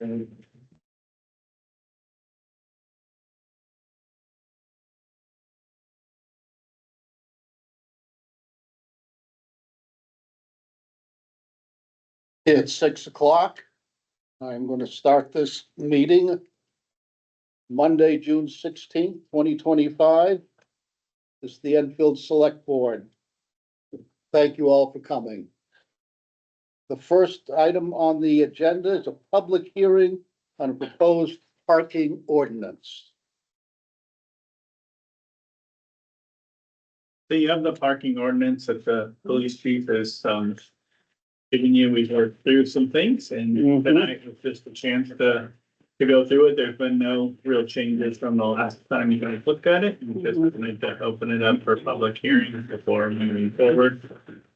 It's 6 o'clock. I'm going to start this meeting Monday, June 16th, 2025. This is the Enfield Select Board. Thank you all for coming. The first item on the agenda is a public hearing on a proposed parking ordinance. So you have the parking ordinance that the police chief has given you. We've worked through some things and tonight was just a chance to go through it. There's been no real changes from the last time you guys looked at it. We just need to open it up for public hearing before moving forward.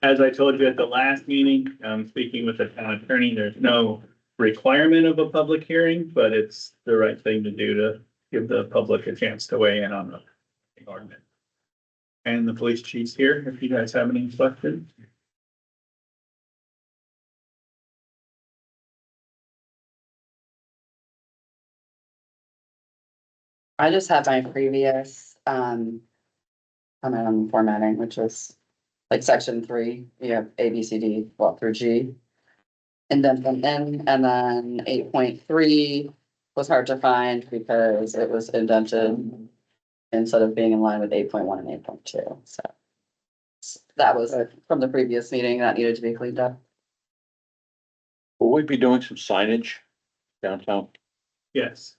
As I told you at the last meeting, speaking with the town attorney, there's no requirement of a public hearing, but it's the right thing to do to give the public a chance to weigh in on the ordinance. And the police chief's here, if you guys have any questions. I just had my previous, comment on formatting, which was like section 3, you have A, B, C, D, well, through G. And then from N, and then 8.3 was hard to find because it was indented instead of being in line with 8.1 and 8.2, so. That was from the previous meeting that needed to be cleaned up. Will we be doing some signage downtown? Yes.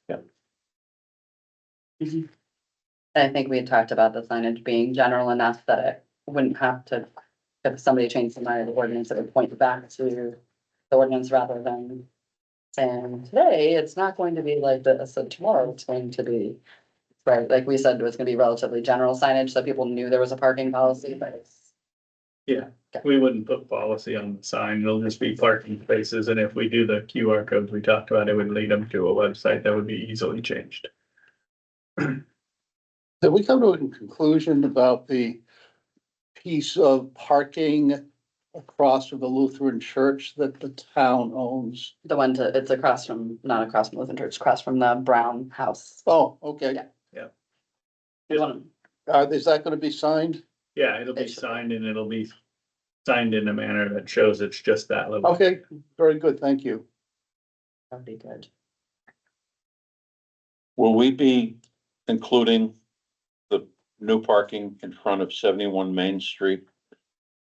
I think we had talked about the signage being general enough that it wouldn't have to, if somebody changed the mind of the ordinance, it would point back to the ordinance rather than saying, today, it's not going to be like this, and tomorrow it's going to be. Right, like we said, it was gonna be relatively general signage, so people knew there was a parking policy, but it's. Yeah, we wouldn't put policy on the sign. It'll just be parking spaces. And if we do the QR codes we talked about, it would lead them to a website that would be easily changed. Did we come to a conclusion about the piece of parking across from the Lutheran church that the town owns? The one to, it's across from, not across from Lutheran Church, across from the Brown House. Oh, okay. Yeah. Yeah. One- Is that going to be signed? Yeah, it'll be It should be. signed and it'll be signed in a manner that shows it's just that little. Okay, very good. Thank you. That'd be good. Will we be including the new parking in front of 71 Main Street?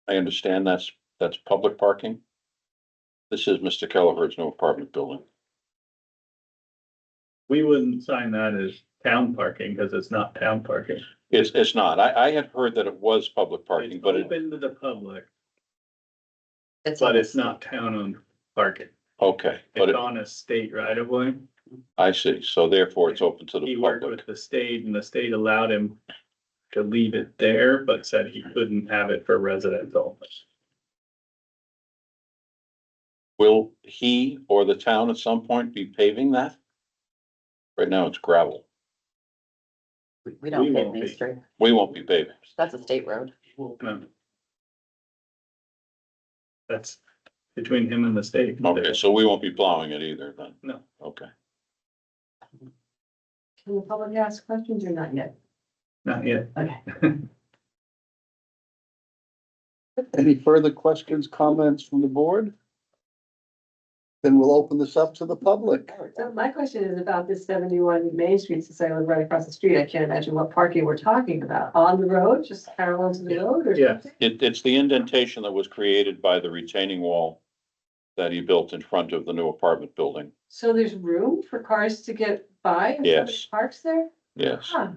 I understand that's public parking. This is Mr. Kelleher's new apartment building. We wouldn't sign that as town parking because it's not town parking. It's not. I had heard that it was public parking, It's but it, open to the public, It's but on it's the not town owned parking. okay, but It's on a state right of way. I see. So therefore it's open to He the worked public. with the state and the state allowed him to leave it there, but said he couldn't have it for residents only. Will he or the town at some point be paving that? Right now it's gravel. We We don't pay won't Main be. Street. We won't be paving. That's a state road. No. That's between him and the state. Okay, so we won't be plowing it either then? No. Okay. Can the public ask questions or not yet? Not yet. Okay. Any further questions, comments from the board? Then we'll open this up to the public. So my question is about this 71 Main Street, since I live right across the street, I can't imagine what parking we're talking about. On the road, just parallel to the road or Yeah. something? It's the indentation that was created by the retaining wall that he built in front of the new apartment building. So there's room for cars to get by? if somebody Yes. Parks there? Yes. Huh.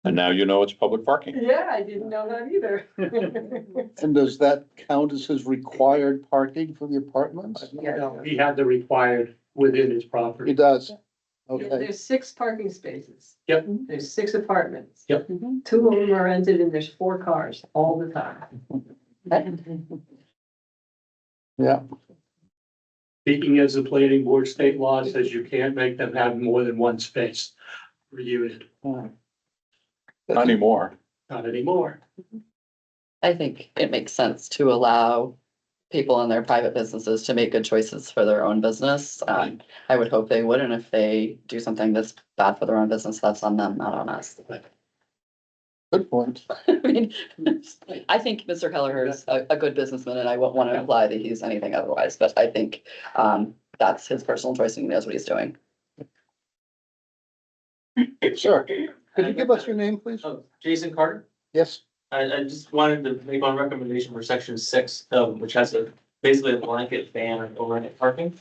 And now you know it's public parking. Yeah, I didn't know that either. And does that count as his required parking for the apartments? Yeah. He had the required within his He property. does. Okay, There's 6 parking spaces. Yep. There's 6 apartments. Yep. 2 of them are rented and there's 4 cars all the time. yeah. Speaking as the planning board, state law says you can't make them have more than one space per unit, Not anymore. not anymore. I think it makes sense to allow people in their private businesses to make good choices for their own business. I would hope they would, and if they do something that's bad for their own business, that's on them, not on us. Good point. I mean, I think Mr. Kelleher's a good businessman, and I won't want to imply that he's anything otherwise, but I think that's his personal choice and he knows what he's doing. Sure. Could you give us your name, please? Oh, Jason Carter. Yes. I just wanted to make one recommendation for section 6, which has basically a blanket ban on overnight parking.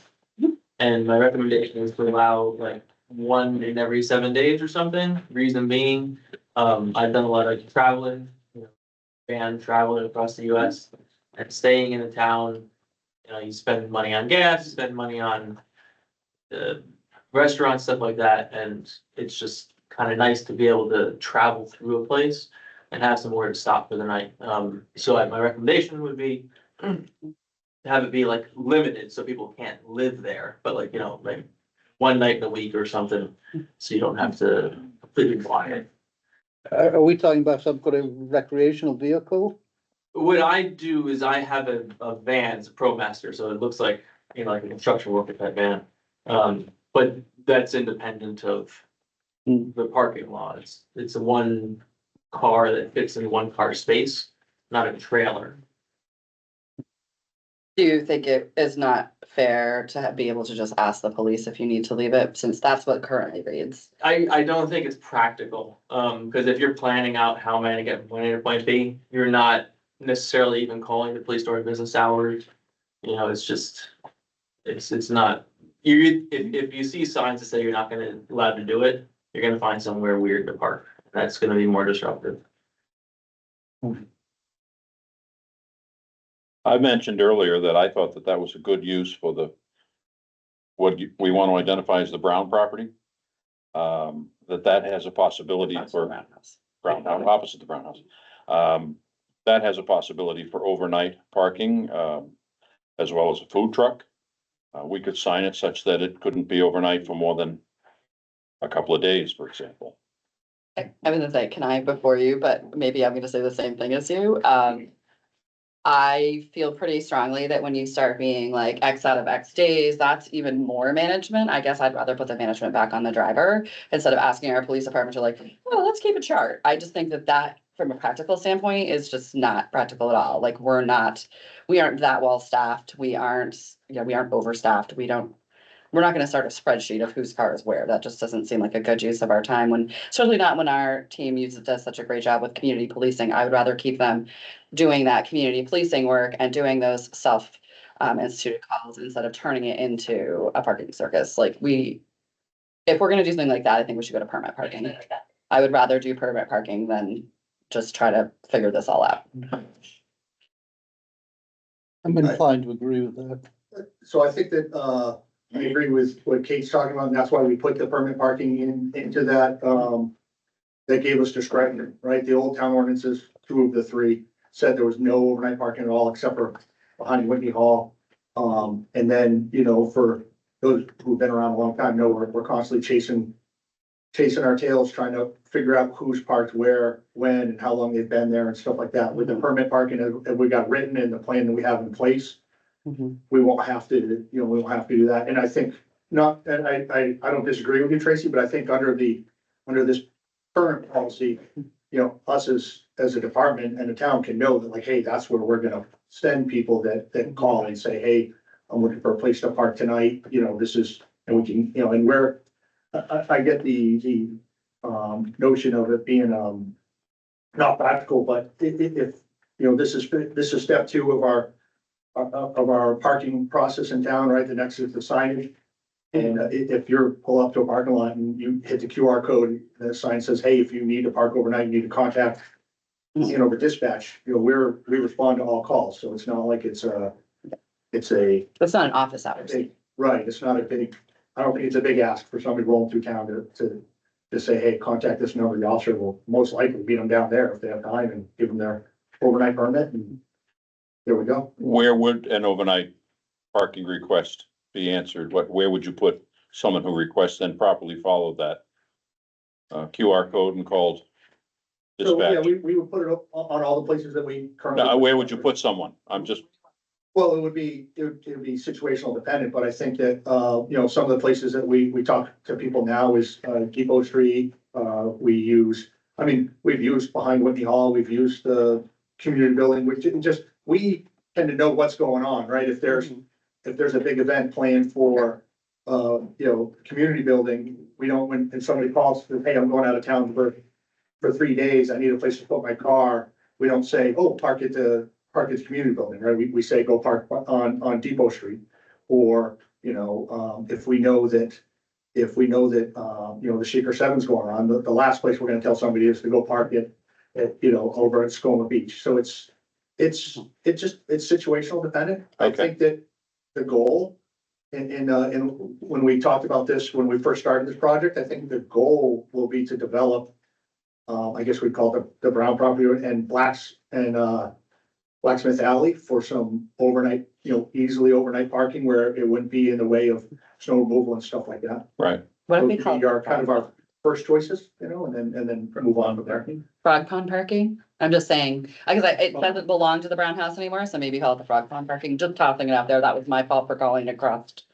And my recommendation is to allow like 1 in every 7 days or something. Reason being, I've done a lot of traveling, van traveling across the US and staying in a town. You spend money on gas, you spend money on restaurants, stuff like that, and it's just kind of nice to be able to travel through a place and have somewhere to stop for the night. So my recommendation would be to have it be like limited, so people can't live there, but like, like 1 night in a week or something, so you don't have to completely fly it. Are we talking about some kind of recreational vehicle? What I do is I have a van, it's a ProMaster, so it looks like, like a construction worker type van. But that's independent of the parking lot. It's a 1 car that fits in 1 car space, not a trailer. Do you think it is not fair to be able to just ask the police if you need to leave it, since that's what currently reads? I don't think it's practical, because if you're planning out how am I gonna get from point A to point B, you're not necessarily even calling the police during business hours. It's just, it's not, if you see signs that say you're not gonna allowed to do it, you're gonna find somewhere weird to park. That's gonna be more disruptive. I mentioned earlier that I thought that that was a good use for we want to identify as the Brown property. That has a possibility for Brown, opposite the Brown House. That has a possibility for overnight parking, as well as a food truck. We could sign it such that it couldn't be overnight for more than a couple of days, for example. I was gonna say, can I before you, but maybe I'm gonna say the same thing as you. I feel pretty strongly that when you start being like X out of X days, that's even more management. I guess I'd rather put the management back on the driver instead of asking our police department to like, oh, let's keep a chart. I just think that from a practical standpoint is just not practical at all. Like we aren't that well staffed. We aren't overstaffed. We're not gonna start a spreadsheet of whose car is where. That just doesn't seem like a good use of our time certainly not when our team does such a great job with community policing. I would rather keep them doing that community policing work and doing those instituted calls instead of turning it into a parking circus. If we're gonna do something like that, I think we should go to permit parking. I would rather do permit parking than just try to figure this all out. I'm inclined to agree with that. So I think that, I agree with what Kate's talking about, and that's why we put the permit parking into that, that gave us discretion, right? The old town ordinances, 2 of the 3 said there was no overnight parking at all except for behind Whitney Hall. And then, for those who've been around a long time know we're constantly chasing our tails, trying to figure out who's parked where, when, and how long they've been there and stuff like that. With the permit parking, as we got written in the plan that we have in place, we won't have to do that. And I think I don't disagree with you, Tracy, but I think under this current policy, us as a department and a town can know that like, hey, that's where we're gonna send people that call and say, hey, I'm looking for a place to park tonight, this is, and we can, and where, I get the notion of it being, not practical, but if, this is step 2 of our parking process in town, right? The next is the signage. And if you're pull up to a parking lot and you hit the QR code, and the sign says, hey, if you need to park overnight, you need to contact, the dispatch, we respond to all calls. So it's not like it's not an office hours. Right. It's not I don't think it's a big ask for somebody rolling through town to say, hey, contact this number. The officer will most likely beat them down there if they have time and give them their overnight permit. And there we go. Where would an overnight parking request be answered? Where would you put someone who requests and properly followed that QR code and called So, yeah, dispatch? we would put it up on all the places that we currently. Now, where would you put someone? I'm just, Well, it would be situational dependent, but I think that, some of the places that we talk to people now is, Depot Street. We've used behind Whitney Hall, we've used the community building, we tend to know what's going on, right? If there's a big event planned for, community building, we don't, when somebody calls, hey, I'm going out of town for 3 days, I need a place to put my car. We don't say, oh, park at the community building, right? We say go park on Depot Street. Or, if we know that, the Shaker Seven's going on, the last place we're gonna tell somebody is to go park it over at Skoma Beach. So it's situational dependent. I Okay. think that the goal, and when we talked about this, when we first started this project, I think the goal will be to develop, I guess we'd call it the Brown property and Blacksmith Alley for some overnight, easily overnight parking where it wouldn't be in the way of snow removal and stuff like that. Right. What if Those we would call be our kind of our first choices, and then move on from there. Frog Pond parking? I'm just saying, because it doesn't belong to the Brown House anymore, so maybe call it the Frog Pond parking, just tossing it out there. That was my fault for calling it crossed.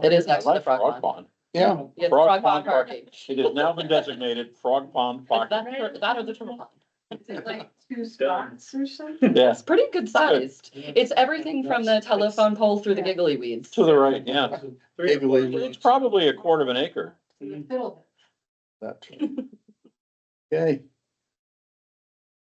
It is next to the Like Frog Pond. Yeah, It's Frog Frog Pond Pond parking. It has now been designated Frog Pond Park. That or the Turtle Pond. Is it like 2 spots or something? Yeah, It's pretty good sized. It's everything from the telephone pole through the giggly weeds. to the right, yeah. It's probably a quarter of an acre. In the middle. that's. Okay.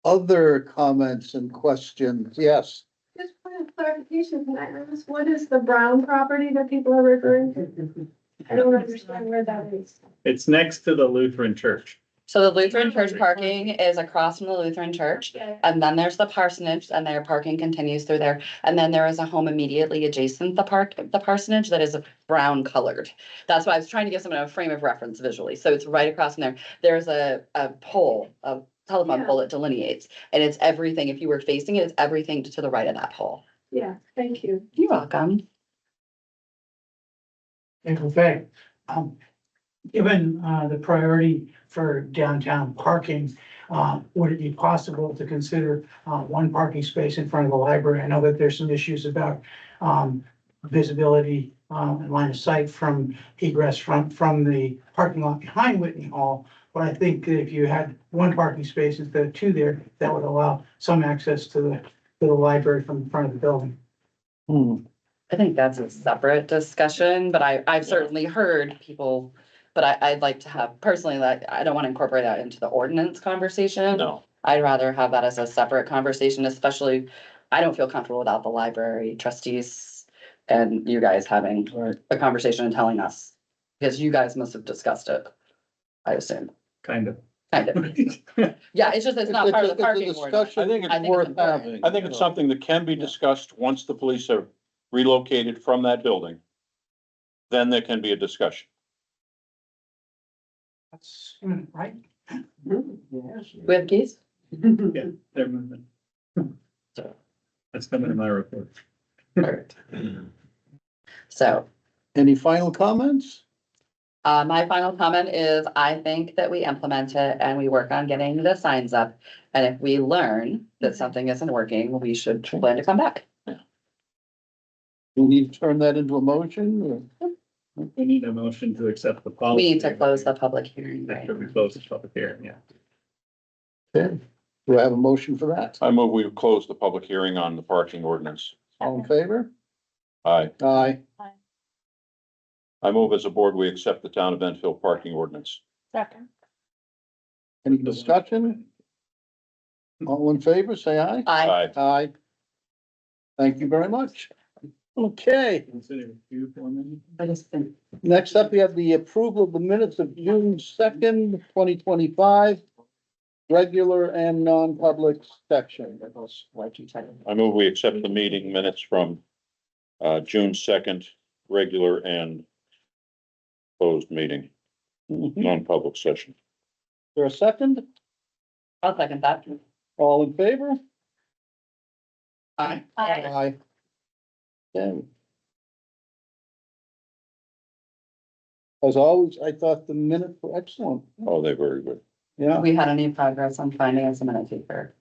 Other comments and questions? Yes. Just point of clarification, can I ask, what is the Brown property that people are referring to? I don't understand where that is. It's next to the Lutheran church. So the Lutheran church parking is across from the Lutheran church. And then there's the parsonage and their parking continues through there. And then there is a home immediately adjacent the parsonage that is brown colored. That's why I was trying to give someone a frame of reference visually. So it's right across from there. There's a pole, a telephone Yeah. pole that delineates. And it's everything, if you were facing it, it's everything to the right of that pole. Yeah, thank you. You're welcome. Okay, given the priority for downtown parking, would it be possible to consider one parking space in front of the library? I know that there's some issues about visibility and line of sight from egress from the parking lot behind Whitney Hall. But I think that if you had one parking space instead of two there, that would allow some access to the library from the front of the building. I think that's a separate discussion, but I've certainly heard people, but I'd like to have personally, like, I don't want to incorporate that into the ordinance conversation. No, I'd rather have that as a separate conversation, especially, I don't feel comfortable without the library trustees and you guys having Right. a conversation and telling us, because you guys must have discussed it, I assume, Kind of. kind of. Yeah, it's just, it's not part of the parking ordinance. Discussion I think it's I think worth it's important. having. I think it's something that can be discussed once the police are relocated from that building. Then there can be a discussion. That's right. We have keys? Yeah, they're moving. That's coming in my report. Perfect. So, Any final comments? my final comment is I think that we implement it and we work on getting the signs up. And if we learn that something isn't working, we should plan to come back. Do we turn that into a motion? We need a motion to accept the policy. We need to close the public hearing, right? After we close the public hearing, yeah. Okay. Do I have a motion for that? I move we close the public hearing on the parking ordinance. All in favor? Aye. Aye. I move as a board, we accept the town of Enfield parking ordinance. Any discussion? All in favor, say aye. I, Aye. Thank you very much. Okay, Consider you for a minute. I just think, next up, we have the approval of the minutes of June 2nd, 2025. Regular and non-public section. why'd you tell me? I move we accept the meeting minutes from June 2nd, regular and closed meeting, Is non-public session. there a second? I'll second that. All in favor? Aye. Aye. Okay. As always, I thought the minutes were excellent. Oh, they're very good. Yeah. We had any progress on finding us a minute taker?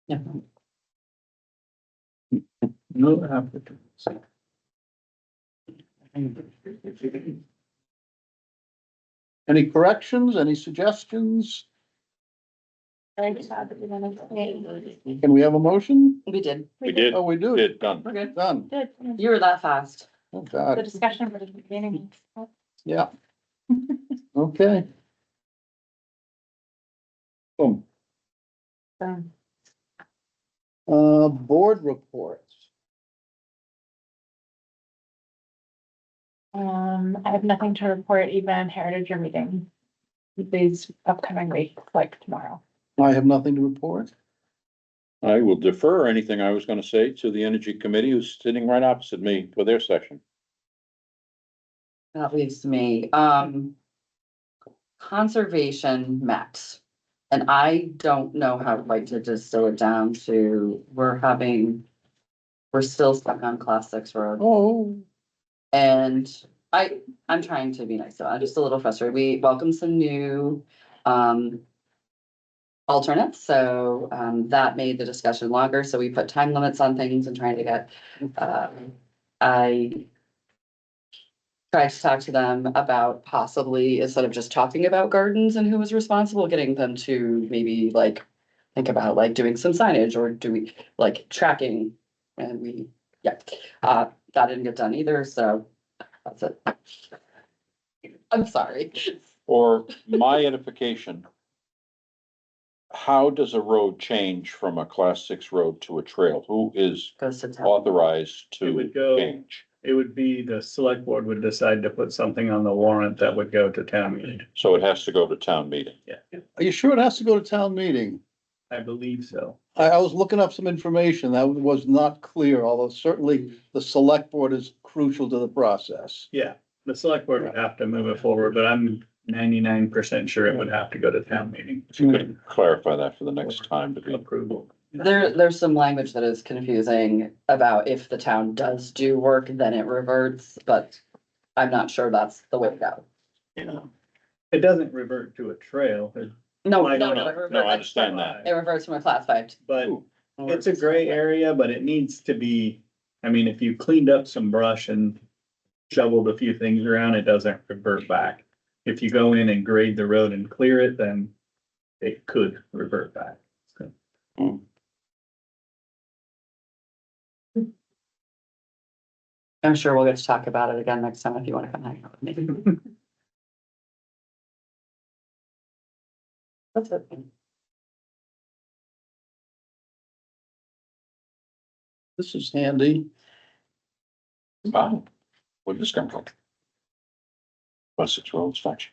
Yeah. No applicants. Any corrections, any suggestions? Can we have a motion? We did. We did, Oh, we do. did, done. We're good. Done. Good. You were that fast. Oh, The God. discussion for the beginning. Yeah. Okay. Boom. Board reports. I have nothing to report even on Heritage or meeting these upcoming weeks, like tomorrow. I have nothing to report. I will defer anything I was gonna say to the Energy Committee who's sitting right opposite me for their session. That leaves me, conservation met. And I don't know how quite to distill it down to, we're still stuck on Class 6 road. Oh, And I'm trying to be nice, so I'm just a little frustrated. We welcome some new, alternates, so, that made the discussion longer, so we put time limits on things and trying to get, I tried to talk to them about possibly, instead of just talking about gardens and who was responsible, getting them to maybe like think about like doing some signage or doing like tracking. And that didn't get done either, so that's it. I'm sorry. For my edification, how does a road change from a class 6 road to a trail? Who is Goes to town. authorized It to would go- change? It would be the select board would decide to put something on the warrant that would go to town meeting. So it has to go to town meeting. are you sure it has to go to town meeting? I believe so. I was looking up some information that was not clear, although certainly the select board is crucial to the process. Yeah, the select board would have to move it forward, but I'm 99% sure it would have to go to town meeting. If you could clarify that for the next time to be. Approval. There's some language that is confusing about if the town does do work, then it reverts, but I'm not sure that's the way to go. You know, it doesn't revert to a trail, No, I no, don't no, know. it No, I reverts, understand that. it reverts from a class 5. but it's a gray area, but it needs to be, I mean, if you cleaned up some brush and shoveled a few things around, it doesn't revert back. If you go in and grade the road and clear it, then it could revert back. So, I'm sure we'll get to talk about it again next time if you want to come hang out with me. That's it. This is handy. Wow, where did this come from? Class 6 road inspection.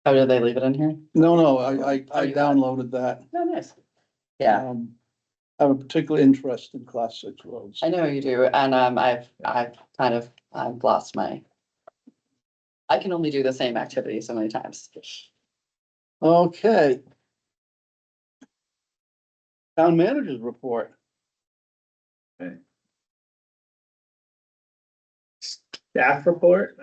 Oh, did they leave it in here? No, I downloaded that. Oh, nice. Yeah, I have a particular interest in class 6 roads. I know you do, and I've lost I can only do the same activity so many times. Okay. Town managers report. Staff report,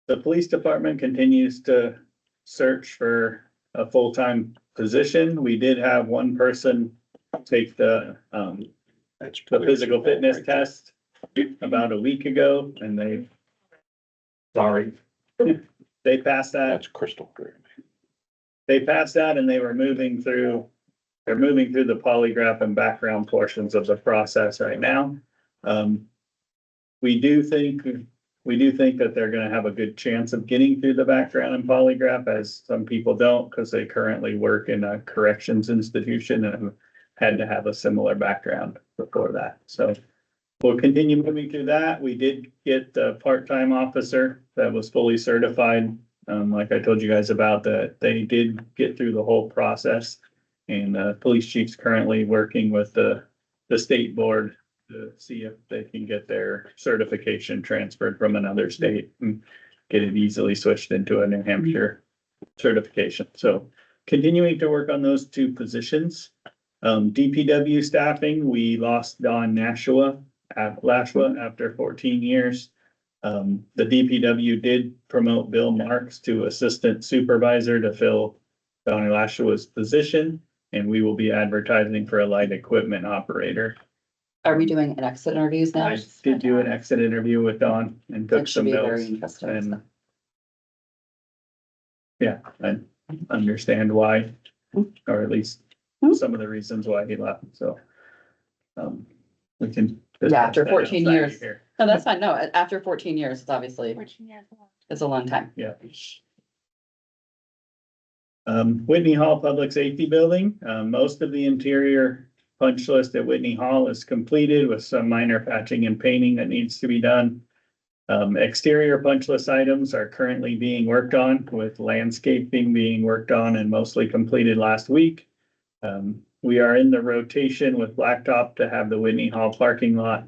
the police department continues to search for a full-time position. We did have one person take the physical fitness test about a week ago, and they passed that. That's crystal clear. They passed that and they were they're moving through the polygraph and background portions of the process right now. We do think that they're gonna have a good chance of getting through the background and polygraph, as some people don't, because they currently work in a corrections institution and have had to have a similar background before that. So we'll continue moving through that. We did get a part-time officer that was fully certified. Like I told you guys about, that they did get through the whole process. And the police chief's currently working with the state board to see if they can get their certification transferred from another state and get it easily switched into a New Hampshire certification. So continuing to work on those two positions. DPW staffing, we lost Don Lashua after 14 years. The DPW did promote Bill Marks to assistant supervisor to fill Donnie Lashua's position, and we will be advertising for a light equipment operator. Are we doing an exit interviews now? I did do an exit interview with Dawn and took That should some be very notes interesting. and. Yeah, I understand why, or at least some of the reasons why he left, so. We can. Yeah, after discuss that 14 outside of years. here. No, that's fine. No, after 14 years, it's obviously, 14 years old. it's a long time. Yeah. Whitney Hall Public Safety Building, most of the interior punch list at Whitney Hall is completed with some minor patching and painting that needs to be done. Exterior punch list items are currently being worked on, with landscaping being worked on and mostly completed last week. We are in the rotation with Blacktop to have the Whitney Hall parking lot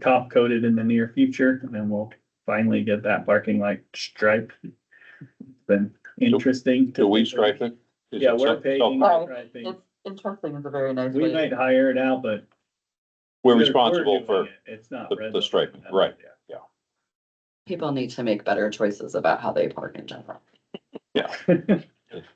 top coated in the near future, and then we'll finally get that parking lot striped. Been interesting. Do we stripe it? Is Yeah, it we're self- paying. Oh, striping. It's interesting. It's a very nice We way. might hire it out, but. We're responsible doing for it. It's not. the Red striping, Line. right. Yeah. People need to make better choices about how they park in general. it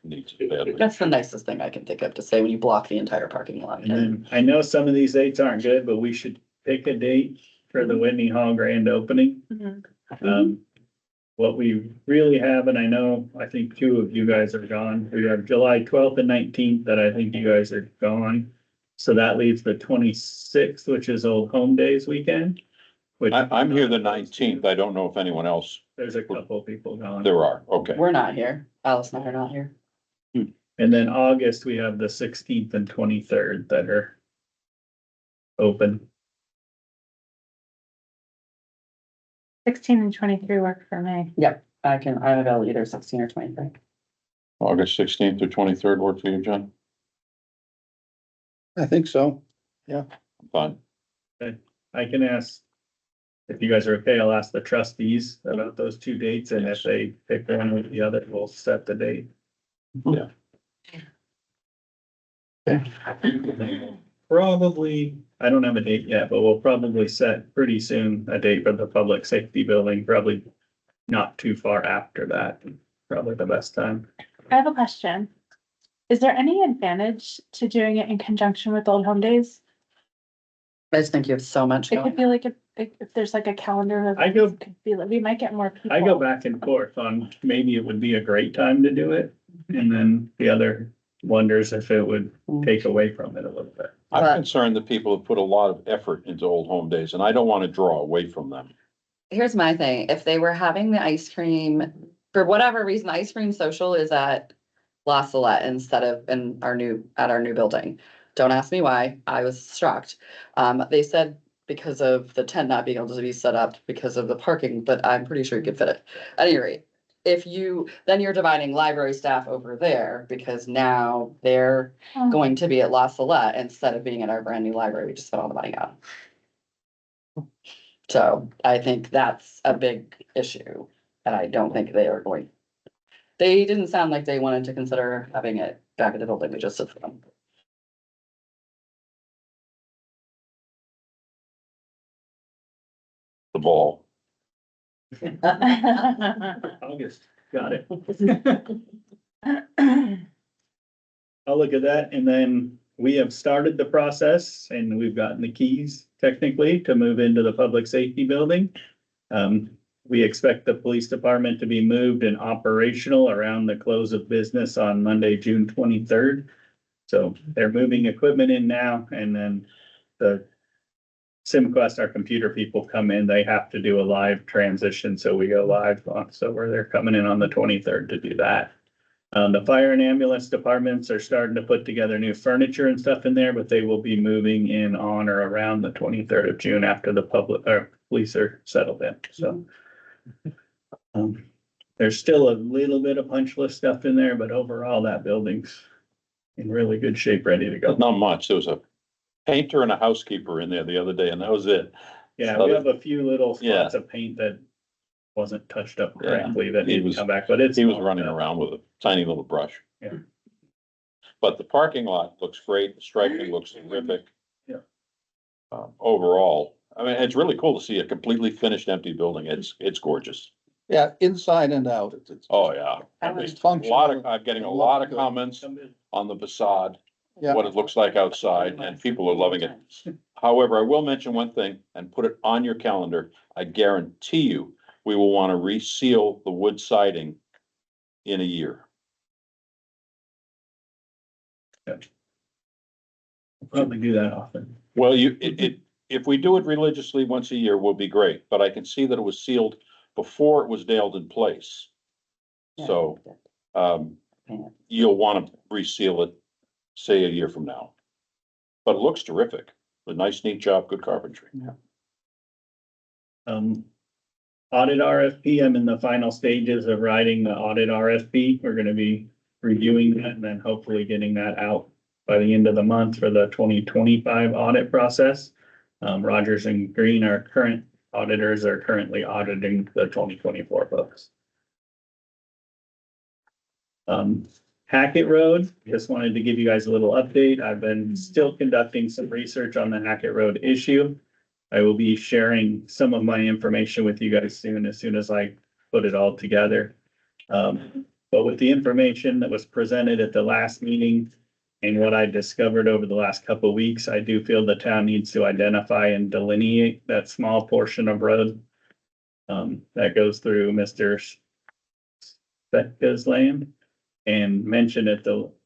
needs it badly. That's the nicest thing I can think of to say when you block the entire parking lot. And then I know some of these dates aren't good, but we should pick a date for the Whitney Hall grand opening. Mhm. What we really have, and I think two of you guys are gone. We have July 12th and 19th that I think you guys are gone. So that leaves the 26th, which is Old Home Days weekend. Which I'm here the 19th. I don't know if anyone else, there's a couple people gone. there are, okay. We're not here. Alice and I are not here. And then August, we have the 16th and 23rd that are open. 16 and 23 work for me. I have either 16 or 23. August 16th or 23rd work for you, John? I think so. Fine. I can ask, if you guys are okay, I'll ask the trustees about those two dates, and if they pick one or the other, we'll set the date. Yeah. Probably, I don't have a date yet, but we'll probably set pretty soon a date for the public safety building, probably not too far after that, probably the best time. I have a question. Is there any advantage to doing it in conjunction with Old Home Days? I just think you have so much It going. could be like, if there's like a calendar of. I go- it could be like, we might get more people. I go back and forth on maybe it would be a great time to do it, and then the other wonders if it would take away from it a little bit. I'm But- concerned that people have put a lot of effort into Old Home Days, and I don't want to draw away from them. Here's my thing. If they were having the ice cream, for whatever reason, the ice cream social is at La Salette instead of at our new building. Don't ask me why. I was shocked. They said because of the tent not being able to be set up because of the parking, but I'm pretty sure you could fit it. At any rate, then you're dividing library staff over there because now they're Oh. going to be at La Salette instead of being at our brand new library we just spent all the money on. So I think that's a big issue, and I don't think they are going. They didn't sound like they wanted to consider having it back at the building we just did for them. The ball. August, got it. I'll look at that, and then we have started the process and we've gotten the keys technically to move into the public safety building. We expect the police department to be moved and operational around the close of business on Monday, June 23rd. So they're moving equipment in now, and then the SimQuest, our computer people come in, they have to do a live transition, so we go live on, so where they're coming in on the 23rd to do that. The fire and ambulance departments are starting to put together new furniture and stuff in there, but they will be moving in on or around the 23rd of June after the police are settled in, so. There's still a little bit of punch list stuff in there, but overall that building's in really good shape, ready to go. Not much. There was a painter and a housekeeper in there the other day, and that was it. Yeah, we have a few little Yeah. spots of paint that wasn't touched up Yeah. correctly that He need to was- come back, but it's. He was all running done. around with a tiny little brush. Yeah. But the parking lot looks great. The striping looks terrific. Yeah. Overall, I mean, it's really cool to see a completely finished empty building. It's gorgeous. Yeah, inside and out. It's Oh, yeah. I I mean, was a lot of, functional. I'm getting a It lot of looked good. comments on the facade. Yeah. what it looks like outside, and people are loving it. However, I will mention one thing and put it on your calendar. I guarantee you, we will want to reseal the wood siding in a year. Probably do that often. Well, if we do it religiously once a year, will be great, but I can see that it was sealed before it was nailed in place. So, you'll want to reseal it, say a year from now. But it looks terrific. A nice, neat job, good carpentry. Audit RFP, I'm in the final stages of writing the audit RFP. We're gonna be reviewing that and then hopefully getting that out by the end of the month for the 2025 audit process. Rogers and Green, our current auditors, are currently auditing the 2024 books. Hackett Road, just wanted to give you guys a little update. I've been still conducting some research on the Hackett Road issue. I will be sharing some of my information with you guys soon, as soon as I put it all together. But with the information that was presented at the last meeting and what I discovered over the last couple of weeks, I do feel the town needs to identify and delineate that small portion of road that goes through Mr. Specka's land. And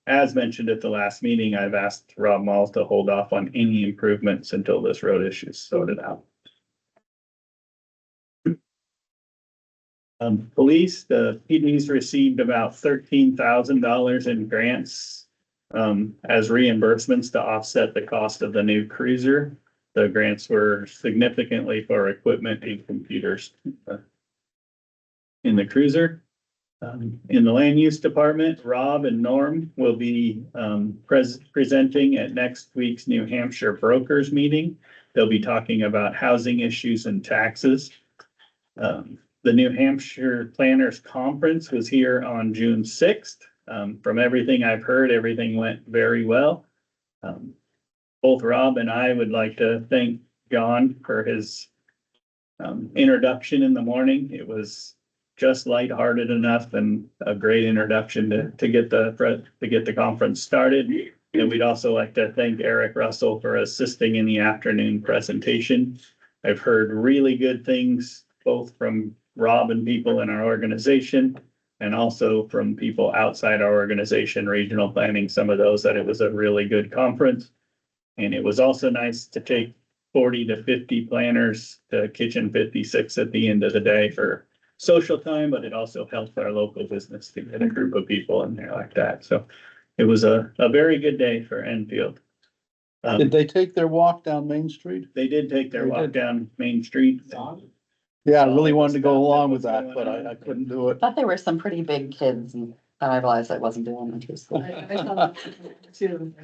as mentioned at the last meeting, I've asked Rob Malls to hold off on any improvements until this road issue is sorted out. Police, the PD's received about $13,000 in grants as reimbursements to offset the cost of the new cruiser. The grants were significantly for equipment and computers in the cruiser. In the land use department, Rob and Norm will be presenting at next week's New Hampshire brokers meeting. They'll be talking about housing issues and taxes. The New Hampshire Planners Conference was here on June 6th. From everything I've heard, everything went very well. Both Rob and I would like to thank John for his introduction in the morning. It was just lighthearted enough and a great introduction to get the conference started. And we'd also like to thank Eric Russell for assisting in the afternoon presentation. I've heard really good things, both from Rob and people in our organization, and also from people outside our organization, regional planning, some of those, that it was a really good conference. And it was also nice to take 40 to 50 planners to Kitchen 56 at the end of the day for social time, but it also helped our local business to get a group of people in there like that. So it was a very good day for Enfield. Did they take their walk down Main Street? They did take their They walk did. down Main Street. Yeah, I really wanted to go along with that, but I couldn't do it. Thought there were some pretty big kids and I realized I wasn't doing it. I saw that too.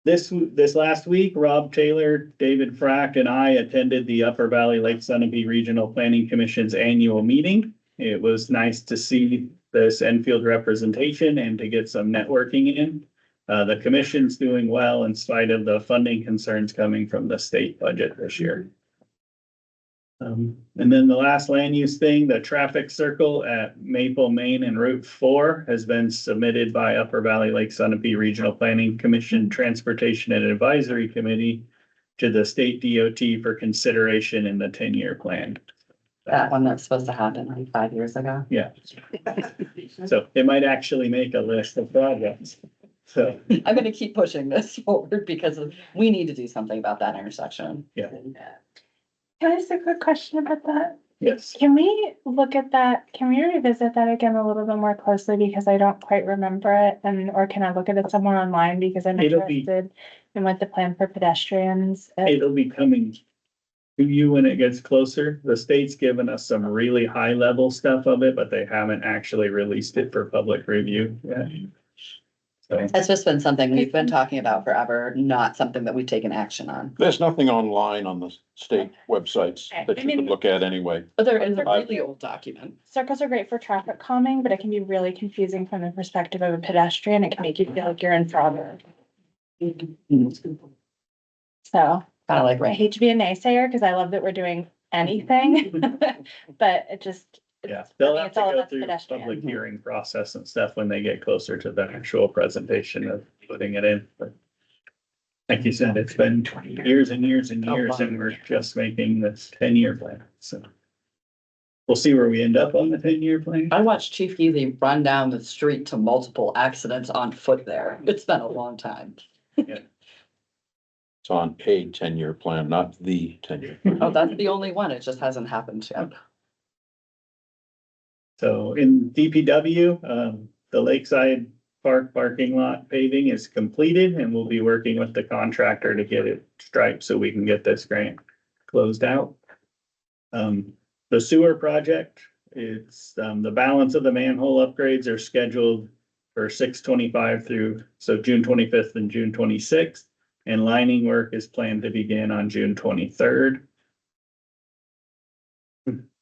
This last week, Rob Taylor, David Frack, and I attended the Upper Valley Lake Sunapee Regional Planning Commission's annual meeting. It was nice to see this Enfield representation and to get some networking in. The commission's doing well in spite of the funding concerns coming from the state budget this year. And then the last land use thing, the traffic circle at Maple, Main and Route 4 has been submitted by Upper Valley Lake Sunapee Regional Planning Commission Transportation and Advisory Committee to the state DOT for consideration in the 10-year plan. That one that was supposed to happen like 5 years ago. Yeah. So it might actually make a list of projects. So, I'm gonna keep pushing this forward because we need to do something about that intersection. Can I ask a quick question about that? yes. Can we look at that? Can we revisit that again a little bit more closely because I don't quite remember it? Or can I look at it somewhere online because I'm It'll be- interested in what the plan for pedestrians is? It'll be coming to you when it gets closer. The state's given us some really high level stuff of it, but they haven't actually released it for public review yet. So, It's just been something we've been talking about forever, not something that we've taken action on. There's nothing online on the state websites that you could look at anyway. But there is a really old document. Circles are great for traffic calming, but it can be really confusing from the perspective of a pedestrian. It can make you feel like you're in fraud. So Kind of like, I hate to be a naysayer because I love that we're doing anything, but it just, Yeah, they'll I mean, have it's to all go about through pedestrian. public hearing process and stuff when they get closer to the actual presentation of putting it in, but. Like you said, it's been years and years and years and we're just making this 10-year plan, so. We'll see where we end up on the 10-year plan. I watched Chief Healy run down the street to multiple accidents on foot there. It's been a long time. It's on a 10-year plan, not the 10-year. Oh, that's the only one. It just hasn't happened yet. So in DPW, the Lakeside Park parking lot paving is completed and we'll be working with the contractor to get it striped so we can get this grant closed out. The sewer project, it's, the balance of the manhole upgrades are scheduled for 6/25 through, so June 25th and June 26th. And lining work is planned to begin on June 23rd.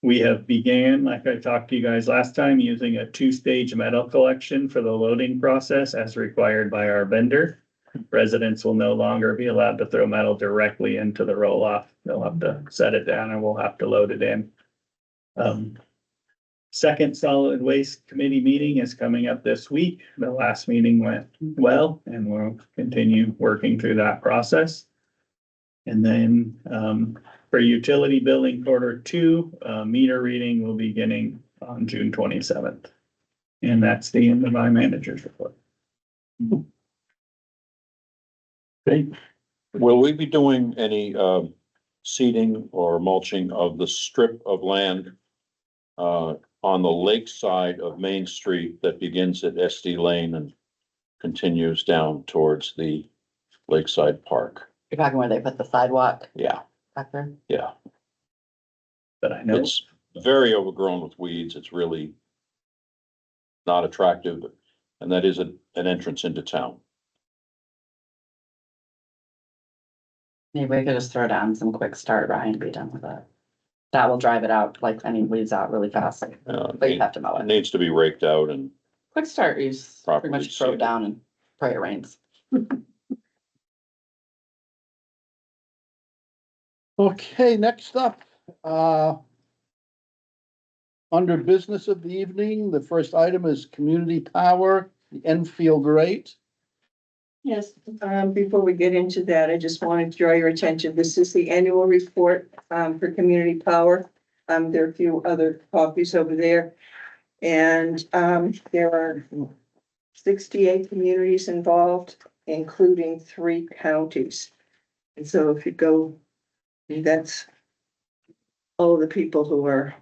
We have began, like I talked to you guys last time, using a 2-stage metal collection for the loading process as required by our vendor. Residents will no longer be allowed to throw metal directly into the roll-off. They'll have to set it down and we'll have to load it in. Second solid waste committee meeting is coming up this week. The last meeting went well and we'll continue working through that process. And then, for utility billing Q2, meter reading will be beginning on June 27th. And that's the end of my manager's report. Okay. Will we be doing any seeding or mulching of the strip of land on the lake side of Main Street that begins at SD Lane and continues down towards the Lakeside Park? You're talking where they put the sidewalk Yeah, back there? yeah. But I know, It's very overgrown with weeds. It's really not attractive. And that is an entrance into town. Maybe we could just throw down some quick start, Ryan, and be done with it. That will drive it out, like any weeds out really fast, but you have to mow It it. needs to be raked out and Quick start, you just pretty Properly much throw it seeded. down and pray it rains. Okay, next up, under business of the evening, the first item is community power, the Enfield rate. Yes, before we get into that, I just wanted to draw your attention. This is the annual report, for Community Power. There are a few other copies over there. And, there are 68 communities involved, including 3 counties. And so if you go, that's all the people who are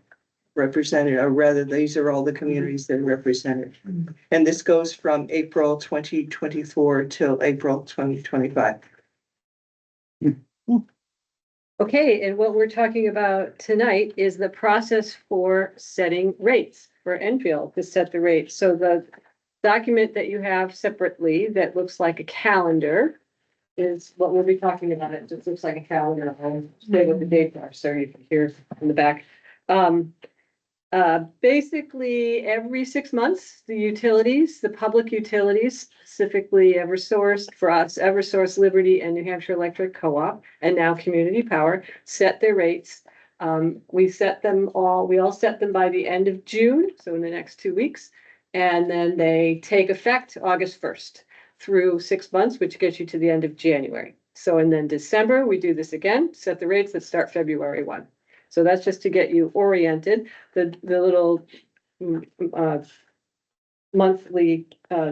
represented, or rather, these are all the communities that are represented. And this goes from April 2024 till April 2025. Okay, and what we're talking about tonight is the process for setting rates for Enfield to set the rates. So the document that you have separately that looks like a calendar is what we'll be talking about. It just looks like a calendar. I'll say what the dates are, so you can hear in the back. Basically, every 6 months, the utilities, the public utilities, specifically Eversource, for us, Eversource, Liberty, and New Hampshire Electric Co-op, and now Community Power, set their rates. We all set them by the end of June, so in the next 2 weeks. And then they take effect August 1st through 6 months, which gets you to the end of January. So, and then December, we do this again, set the rates that start February 1. So that's just to get you oriented. The little monthly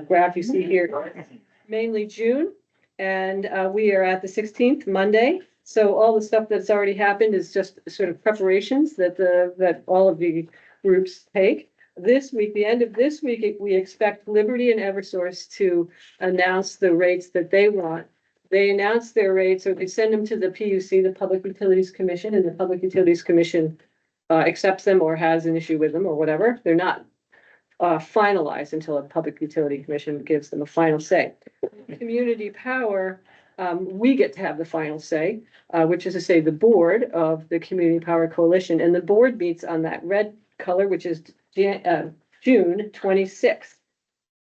graph you see here, mainly June. And we are at the 16th, Monday. So all the stuff that's already happened is just sort of preparations that all of the groups take. This week, the end of this week, we expect Liberty and Eversource to announce the rates that they want. They announce their rates, or they send them to the PUC, the Public Utilities Commission, and the Public Utilities Commission accepts them or has an issue with them or whatever. They're not finalized until a Public Utility Commission gives them a final say. Community Power, we get to have the final say, which is to say the board of the Community Power Coalition, and the board meets on that red color, which is June 26th,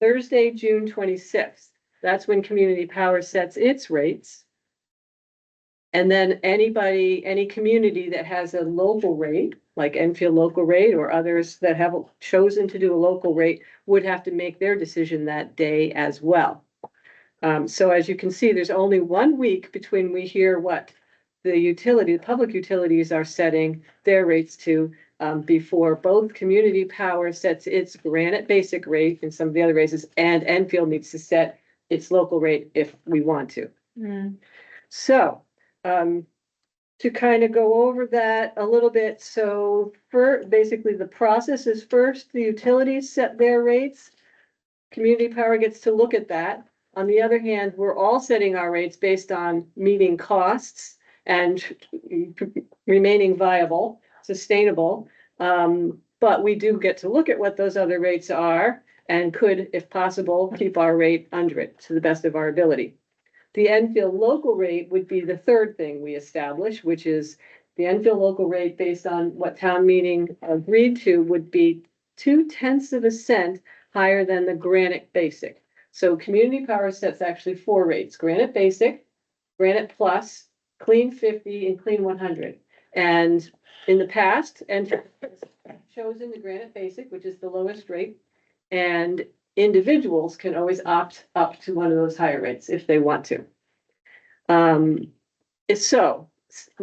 Thursday, June 26th. That's when Community Power sets its rates. And then any community that has a local rate like Enfield local rate or others that have chosen to do a local rate would have to make their decision that day as well. So as you can see, there's only 1 week between we hear what the public utilities are setting their rates to, before both Community Power sets its Granite basic rate and some of the other races, and Enfield needs to set its local rate if we want to. Mm. So, to kind of go over that a little bit, so basically the process is first, the utilities set their rates. Community Power gets to look at that. On the other hand, we're all setting our rates based on meeting costs and remaining viable, sustainable. But we do get to look at what those other rates are and could, if possible, keep our rate under it to the best of our ability. The Enfield local rate would be the third thing we establish, which is the Enfield local rate based on what town meeting agreed to would be 0.2 of a cent higher than the Granite basic. So Community Power sets actually 4 rates: Granite basic, Granite plus, Clean 50, and Clean 100. And in the past, Enfield has chosen the Granite basic, which is the lowest rate, and individuals can always opt up to one of those higher rates if they want to. So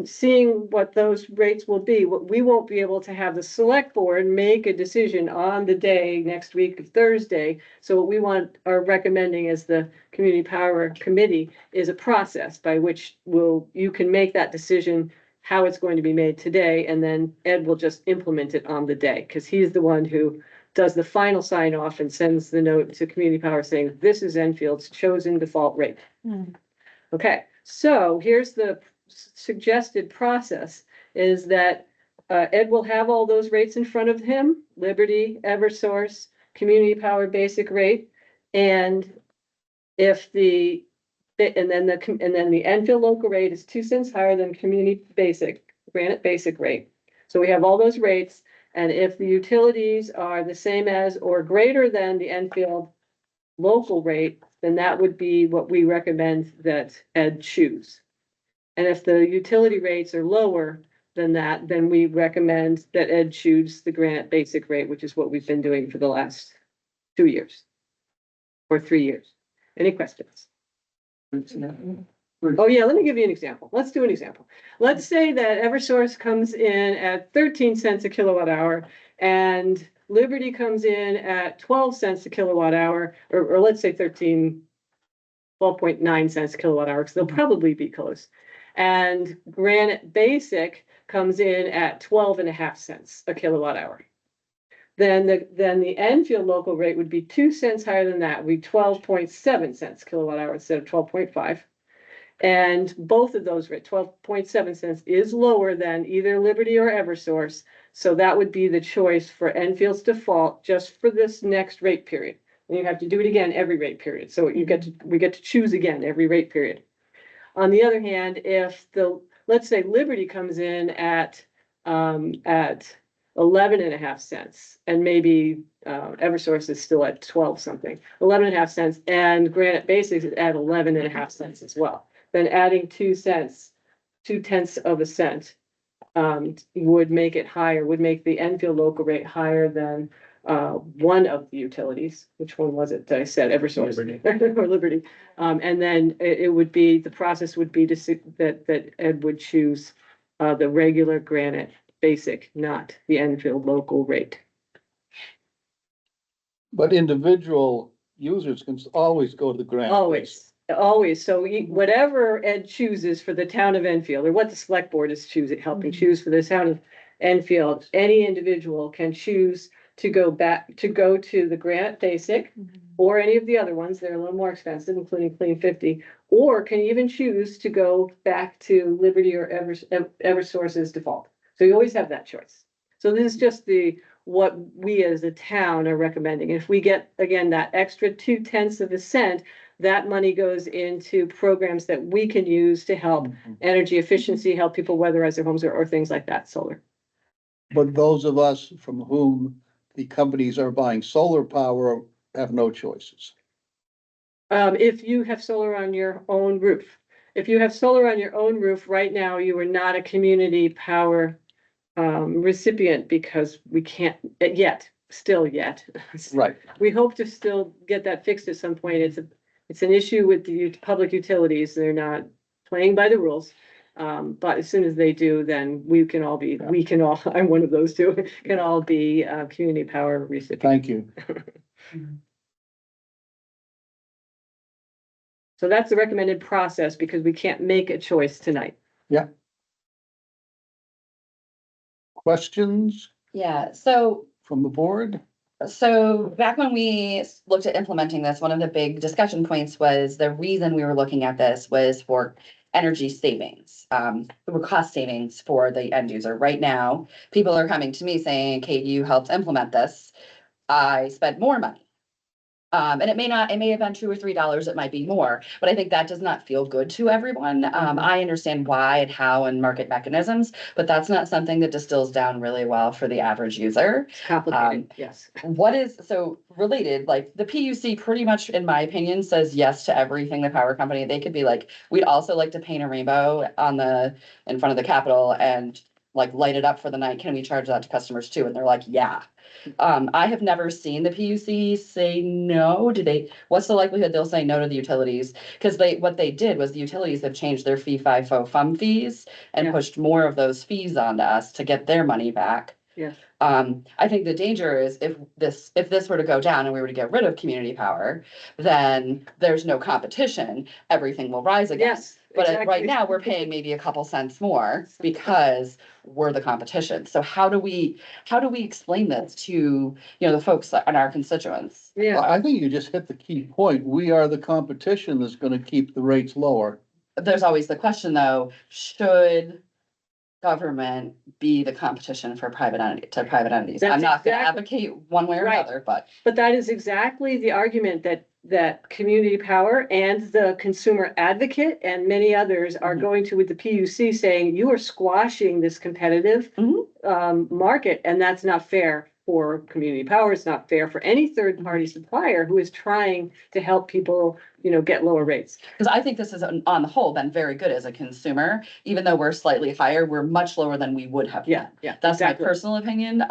seeing what those rates will be, we won't be able to have the select board make a decision on the day next week of Thursday. So what we are recommending as the Community Power Committee is a process by which you can make that decision how it's going to be made today, and then Ed will just implement it on the day, because he's the one who does the final sign off and sends the note to Community Power saying, this is Enfield's chosen default rate. Mm. Okay, so here's the suggested process is that Ed will have all those rates in front of him: Liberty, Eversource, Community Power basic rate, and if and then the Enfield local rate is 2 cents higher than Community basic, Granite basic rate. So we have all those rates. And if the utilities are the same as or greater than the Enfield local rate, then that would be what we recommend that Ed choose. And if the utility rates are lower than that, then we recommend that Ed choose the Granite basic rate, which is what we've been doing for the last 2 years or 3 years. Any questions? Oh, yeah, let me give you an example. Let's do an example. Let's say that Eversource comes in at 13 cents a kilowatt hour and Liberty comes in at 12 cents a kilowatt hour, or let's say 12.9 cents a kilowatt hour, because they'll probably be close. And Granite basic comes in at 12.5 cents a kilowatt hour. Then the Enfield local rate would be 2 cents higher than that, would be 12.7 cents kilowatt hour instead of 12.5. And both of those rates, 12.7 cents, is lower than either Liberty or Eversource. So that would be the choice for Enfield's default just for this next rate period. And you have to do it again every rate period. So we get to choose again every rate period. On the other hand, if let's say Liberty comes in at 11.5 cents, and maybe Eversource is still at 12 something, 11.5 cents, and Granite Basics is at 11.5 cents as well, then adding 2 cents, 0.2 of a cent, would make it higher, would make the Enfield local rate higher than one of the utilities. Which one was it? I said Eversource or Liberty. And then it would be, the process would be that Ed would choose the regular Granite basic, not the Enfield local rate. But individual users can always go to the grant. Always. So whatever Ed chooses for the town of Enfield, or what the select board is helping choose for the town of Enfield, any individual can choose to go to the Granite basic or any of the other ones. They're a little more expensive, including Clean 50, or can even choose to go back to Liberty or Eversource's default. So you always have that choice. So this is just what we as a town are recommending. If we get, again, that extra 0.2 of a cent, that money goes into programs that we can use to help energy efficiency, help people weatherize their homes or things like that, solar. But those of us from whom the companies are buying solar power have no choices. If you have solar on your own roof. If you have solar on your own roof right now, you are not a Community Power recipient because we can't still yet. Right. We hope to still get that fixed at some point. It's an issue with the public utilities. They're not playing by the rules. But as soon as they do, then we can all, I'm one of those two, can all be, community power recipients. Thank you. So that's the recommended process because we can't make a choice tonight. Questions Yeah, so from the board? So back when we looked at implementing this, one of the big discussion points was the reason we were looking at this was for energy savings, for cost savings for the end user. Right now, people are coming to me saying, Kate, you helped implement this. I spent more money. And it may have been $2 or $3, it might be more, but I think that does not feel good to everyone. I understand why and how and market mechanisms, but that's not something that distills down really well for the average user. It's complicated, yes. What is, so related, like the PUC pretty much, in my opinion, says yes to everything the power company. They could be like, we'd also like to paint a rainbow in front of the Capitol and like light it up for the night. Can we charge that to customers too? And they're like, yeah. I have never seen the PUC say no. What's the likelihood they'll say no to the utilities? Because what they did was the utilities have changed their fee FIFO fees and Yeah. pushed more of those fees onto us to get their money back. Yeah. I think the danger is if this were to go down and we were to get rid of community power, then there's no competition, everything will rise again. Yes. But exactly. right now, we're paying maybe a couple cents more because we're the competition. So how do we explain this to, the folks and our constituents? Yeah, I think you just hit the key point. We are the competition that's gonna keep the rates lower. There's always the question though, should government be the competition for private entities? I'm That's not gonna exactly- advocate one way or Right. another, but but that is exactly the argument that community power and the consumer advocate and many others are Mhm. going to with the PUC saying you are squashing this competitive market, and that's not fair for community power. It's not fair for any third-party supplier who is trying to help people, get lower rates. because I think this has on the whole been very good as a consumer, even though we're slightly higher, we're much lower than we would have been. Yeah. That's exactly. my personal opinion.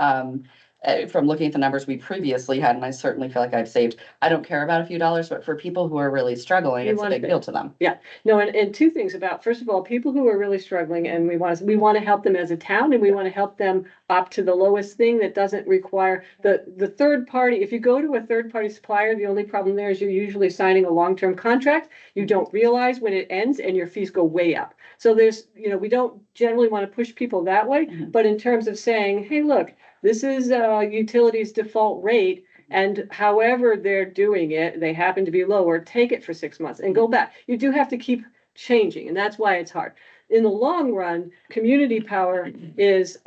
From looking at the numbers we previously had, and I certainly feel like I've saved, I don't care about a few dollars, but for people who are really struggling, You it's a want big to- deal to them. No, and two things about, first of all, people who are really struggling, and we want to help them as a town, and we want to help them opt to the lowest thing that doesn't require the third party. If you go to a third party supplier, the only problem there is you're usually signing a long-term contract. You don't realize when it ends and your fees go way up. So there's, we don't generally want to push people that way, Mhm. but in terms of saying, hey, look, this is utilities default rate. And however they're doing it, they happen to be lower, take it for 6 months and go back. You do have to keep changing, and that's why it's hard. In the long run, community power is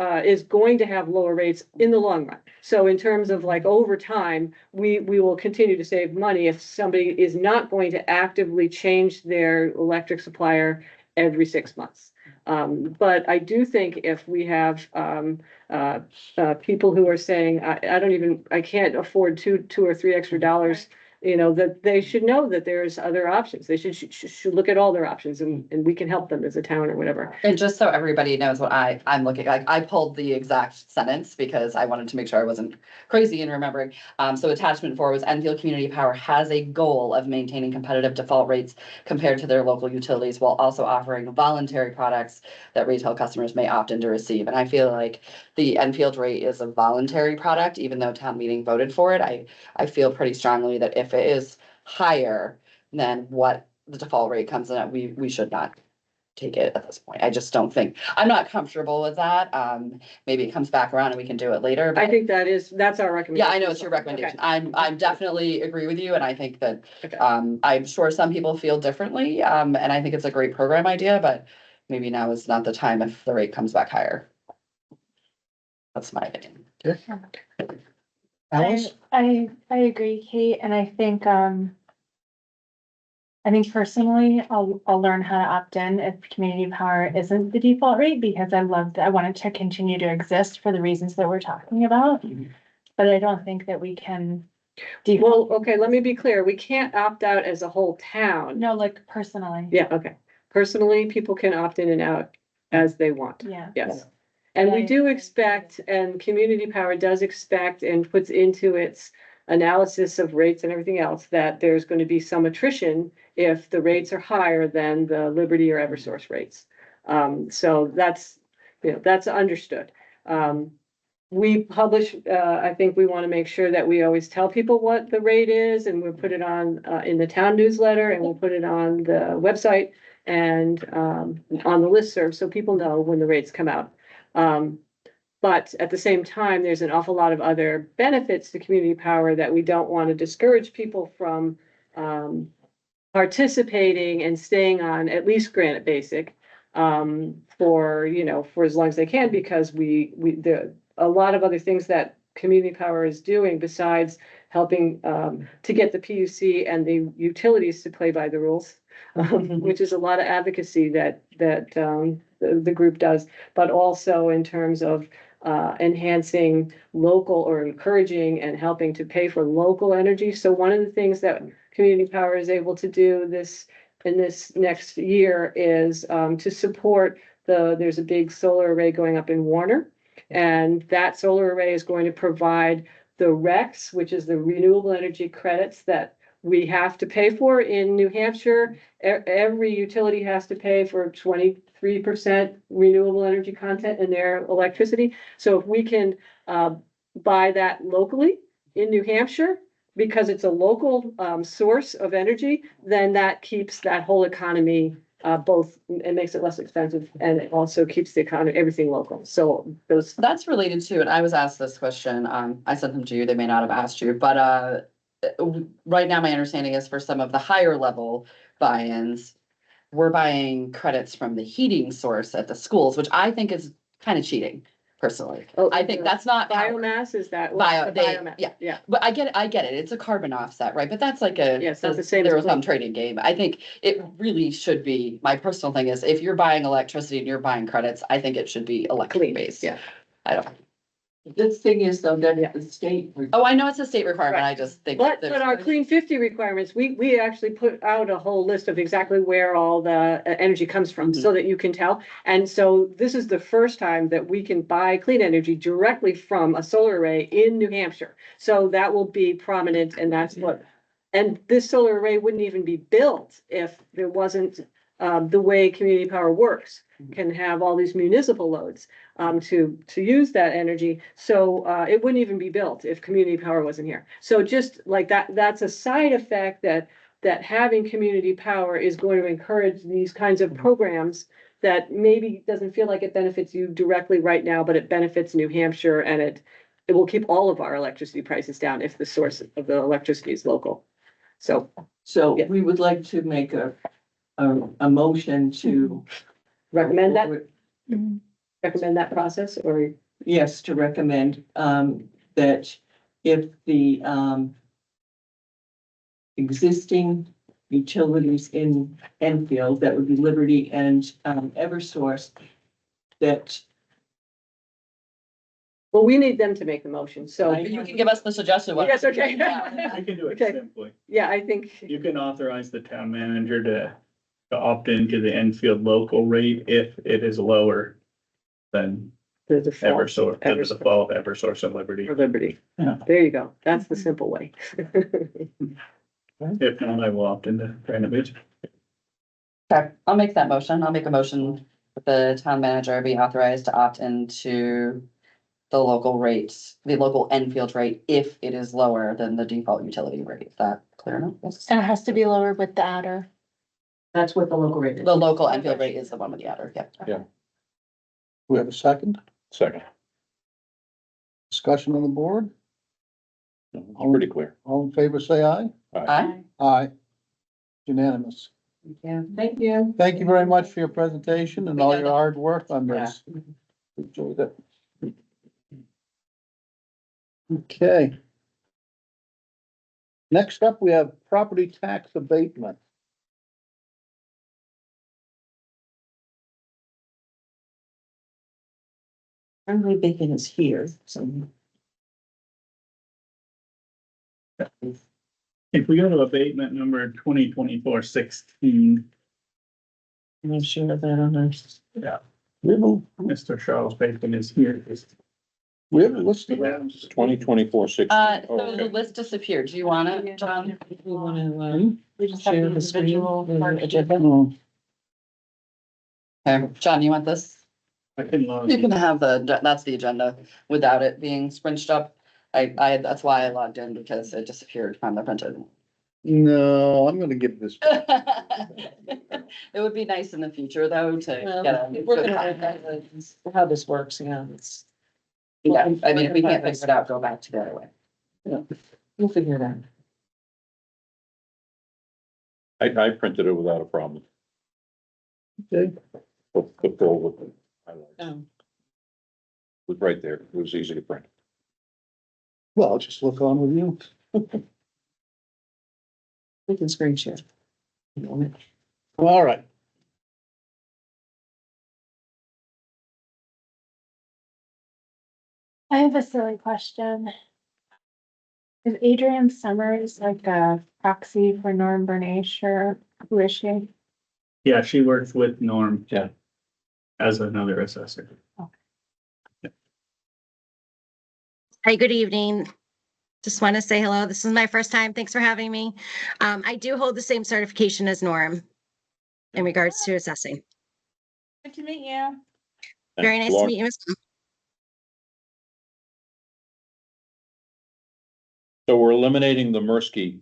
going to have lower rates in the long run. So in terms of like over time, we will continue to save money if somebody is not going to actively change their electric supplier every 6 months. But I do think if we have people who are saying, I can't afford two or three extra dollars, that they should know that there's other options. They should look at all their options and we can help them as a town or whatever. And just so everybody knows what I'm looking like, I pulled the exact sentence because I wanted to make sure I wasn't crazy in remembering. So attachment 4 was Enfield Community Power has a goal of maintaining competitive default rates compared to their local utilities while also offering voluntary products that retail customers may opt in to receive. And I feel like the Enfield rate is a voluntary product, even though town meeting voted for it. I feel pretty strongly that if it is higher than what the default rate comes in at, we should not take it at this point. I just don't think, I'm not comfortable with that. Maybe it comes back around and we can do it later. I But think that's our recommendation. yeah, I know it's your recommendation. I'm definitely agree with you, and I think that, Okay. I'm sure some people feel differently. And I think it's a great program idea, but maybe now is not the time if the rate comes back higher. That's my opinion. Alice? I agree, Kate, and I think personally, I'll learn how to opt in if community power isn't the default rate, because I want it to continue to exist for the reasons that we're talking about. But I don't think that we can default, Well, okay, let me be clear. We can't opt out as a whole town. no, like personally. Yeah, okay. Personally, people can opt in and out as they want. Yeah. Yes. And we Yeah, do yeah. expect, and Community Power does expect and puts into its analysis of rates and everything else, that there's going to be some attrition if the rates are higher than the Liberty or Eversource rates. So that's, that's understood. We publish, I think we want to make sure that we always tell people what the rate is, and we'll put it on, in the town newsletter, and we'll put it on the website and, on the listserv, so people know when the rates come out. But at the same time, there's an awful lot of other benefits to Community Power that we don't want to discourage people from, participating and staying on at least Granite Basic, for, for as long as they can, because a lot of other things that Community Power is doing besides helping, to get the PUC and the utilities to play by the rules, which is a lot of advocacy that the group does, but also in terms of enhancing local, or encouraging and helping to pay for local energy. So one of the things that Community Power is able to do in this next year is to support there's a big solar array going up in Warner. And that solar array is going to provide the RECs, which is the renewable energy credits that we have to pay for in New Hampshire. Every utility has to pay for 23% renewable energy content in their electricity. So if we can buy that locally in New Hampshire, because it's a local source of energy, then that keeps that whole economy both, it makes it less expensive, and it also keeps the economy, everything local. So those, That's related to, and I was asked this question, I sent them to you, they may not have asked you, but right now my understanding is for some of the higher level buy-ins, we're buying credits from the heating source at the schools, which I think is kind of cheating, personally. I think that's not power. biomass, is that? Bio, the they, biomass, yeah, yeah. but I get it, it's a carbon offset, right? But that's like a, Yeah, it's not the same as zero sum clean. trading game. I think it really should be, my personal thing is, if you're buying electricity and you're buying credits, I think it should be electric Clean, based. yeah. I don't, The thing is though, Yeah. that the state. oh, I know it's a state requirement, Right. I just think. But there's- our Clean 50 requirements, we actually put out a whole list of exactly where all the energy comes from, so that you can tell. And so this is the first time that we can buy clean energy directly from a solar array in New Hampshire. So that will be prominent, and that's what, and this solar array wouldn't even be built if there wasn't the way Community Power works, can have all these municipal loads to use that energy. So it wouldn't even be built if Community Power wasn't here. So just like that, that's a side effect that having Community Power is going to encourage these kinds of programs that maybe doesn't feel like it benefits you directly right now, but it benefits New Hampshire, and it will keep all of our electricity prices down if the source of the electricity is local. So So Yeah. we would like to make a motion to. recommend that, Mhm. recommend that process, or Yes, to recommend, that if the, existing utilities in Enfield, that would be Liberty and, Eversource, that. well, we need them to make the motion. So You can give us the suggested one. Yes, okay. We can do it Okay. simply. yeah, I think. You can authorize the town manager to opt into the Enfield local rate if it is lower than The default Eversource, the default Eversource and Liberty. for Liberty. Yeah. There you go. That's the simple way. If not, I will opt into Granite Beach. Okay, I'll make that motion. I'll make a motion that the town manager be authorized to opt into the local rates, the local Enfield rate, if it is lower than the default utility rate. Is that clear enough? Yes. And it has to be lower with the adder. That's what the local rate is. The local Enfield rate is the one with the adder, yeah. Do we have a second? Second. Discussion on the board? It's pretty clear. All in favor, say aye. Aye. Aye. Unanimous. Yeah. Thank you. Thank you very much for your presentation and all your hard work on this. Enjoyed it. Okay. Next up, we have property tax abatement. Emily Bacon is here, so. If we go to abatement number 2024-16, I'm sure that on us. yeah, We have a, Mr. Charles Bacon is here. we have a list of items. 2024-16. So the list disappeared. Do you want it, John? We wanna, We just have share the the screen, individual the worksheet. agenda. Oh, Okay, John, you want this? I can log You in. can have that's the agenda without it being scrunched up. That's why I logged in because it disappeared from the printed. no, I'm gonna give this. It would be nice in the future though to Well, get a. we're good gonna, copy. how this works, yeah, it's, Yeah, I mean, if we can't figure it out, go back to the other way. we'll figure it out. I printed it without a problem. Okay. The bill with the highlights. Um, It was right there. It was easy to print. Well, I'll just look on with you. we can screen share. You want it? All right. I have a silly question. Is Adrienne Summers like a proxy for Norm Bernish, or who is she? Yeah, she works with Norm. Yeah. As another assessor. Hi, good evening. Just want to say hello. This is my first time. Thanks for having me. I do hold the same certification as Norm in regards to assessing. Good to meet you. Very nice to Laura- meet you, Ms. So we're eliminating the Mirsky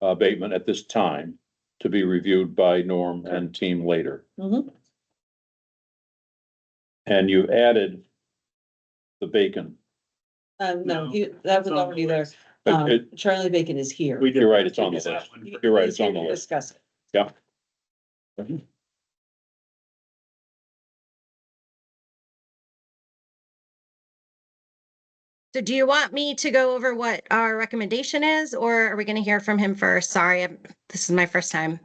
abatement at this time to be reviewed by Norm and team later. Mhm. And you added the Bacon. No, No, that was it's on the already there. list. Charlie Bacon is here. We did You're right, not it's on the figure that list. one. You're right, He's it's on here the to list. Discuss it. Yeah. So do you want me to go over what our recommendation is, or are we going to hear from him first? Sorry, this is my first time.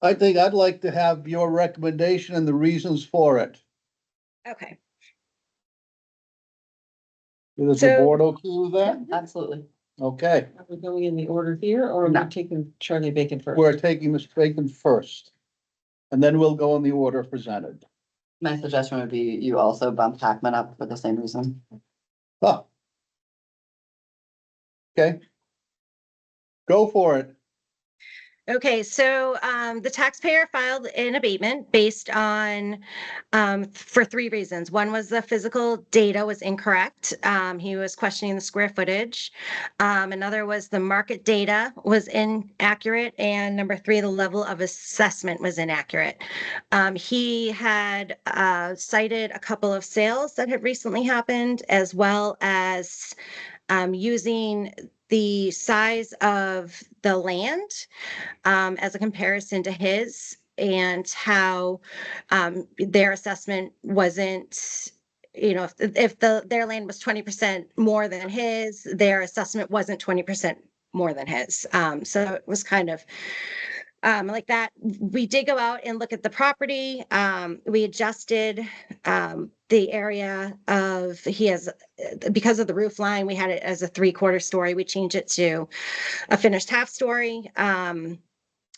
I think I'd like to have your recommendation and the reasons for it. Okay. Is the So- board okay with that? Absolutely. Okay, Are we going in the order here, or are No. we taking Charlie Bacon first? we're taking Mr. Bacon first. And then we'll go in the order presented. My suggestion would be you also bump Hackman up for the same reason. Oh. Okay. Go for it. Okay, so the taxpayer filed an abatement based on for three reasons. One was the physical data was incorrect. He was questioning the square footage. Another was the market data was inaccurate, and number three, the level of assessment was inaccurate. He had cited a couple of sales that had recently happened, as well as using the size of the land as a comparison to his, and how their assessment wasn't, you know, if their land was 20% more than his, their assessment wasn't 20% more than his. So it was kind of like that. We did go out and look at the property. We adjusted the area of, he has, because of the roof line, we had it as a 3/4 story. We changed it to a finished half story.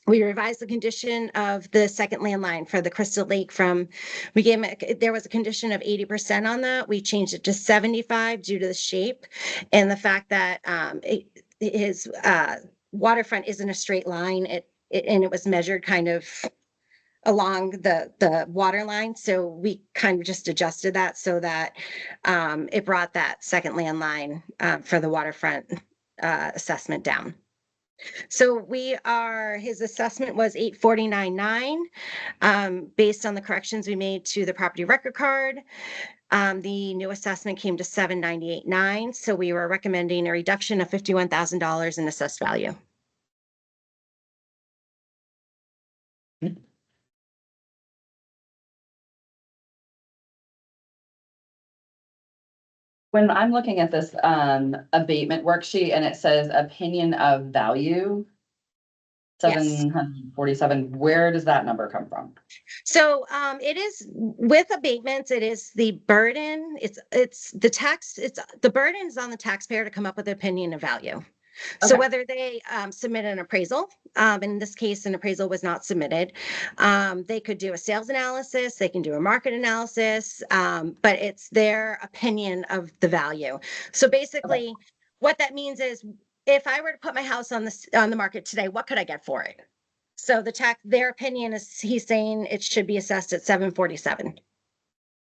We revised the condition of the second landline for the Crystal Lake from, we gave it, there was a condition of 80% on that. We changed it to 75 due to the shape and the fact that his waterfront isn't a straight line. And it was measured kind of along the water line. So we kind of just adjusted that so that it brought that second landline for the waterfront assessment down. So his assessment was 849.9, based on the corrections we made to the property record card. The new assessment came to 798.9. So we were recommending a reduction of $51,000 in assessed value. When I'm looking at this abatement worksheet and it says opinion of value. Yes. 747, where does that number come from? So it is with abatements, it is the burden, it's the burden is on the taxpayer to come up with an opinion of value. So Okay. whether they submit an appraisal, in this case, an appraisal was not submitted. They could do a sales analysis, they can do a market analysis, but it's their opinion of the value. So basically, what that means is if I were to put my house on the market today, what could I get for it? So their opinion is, he's saying it should be assessed at 747.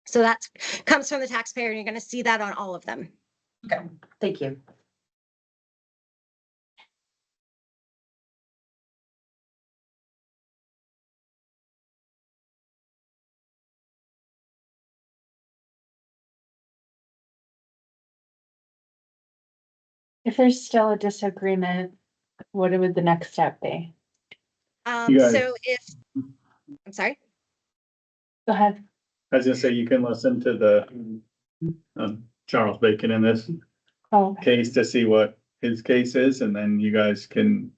So that comes from the taxpayer, and you're gonna see that on all of them. Okay, thank you. If there's still a disagreement, what would the next step be? You guys- So I'm sorry. Go ahead. I was gonna say, you can listen to the Charles Bacon in this Oh, case to see what his case is, and then you guys can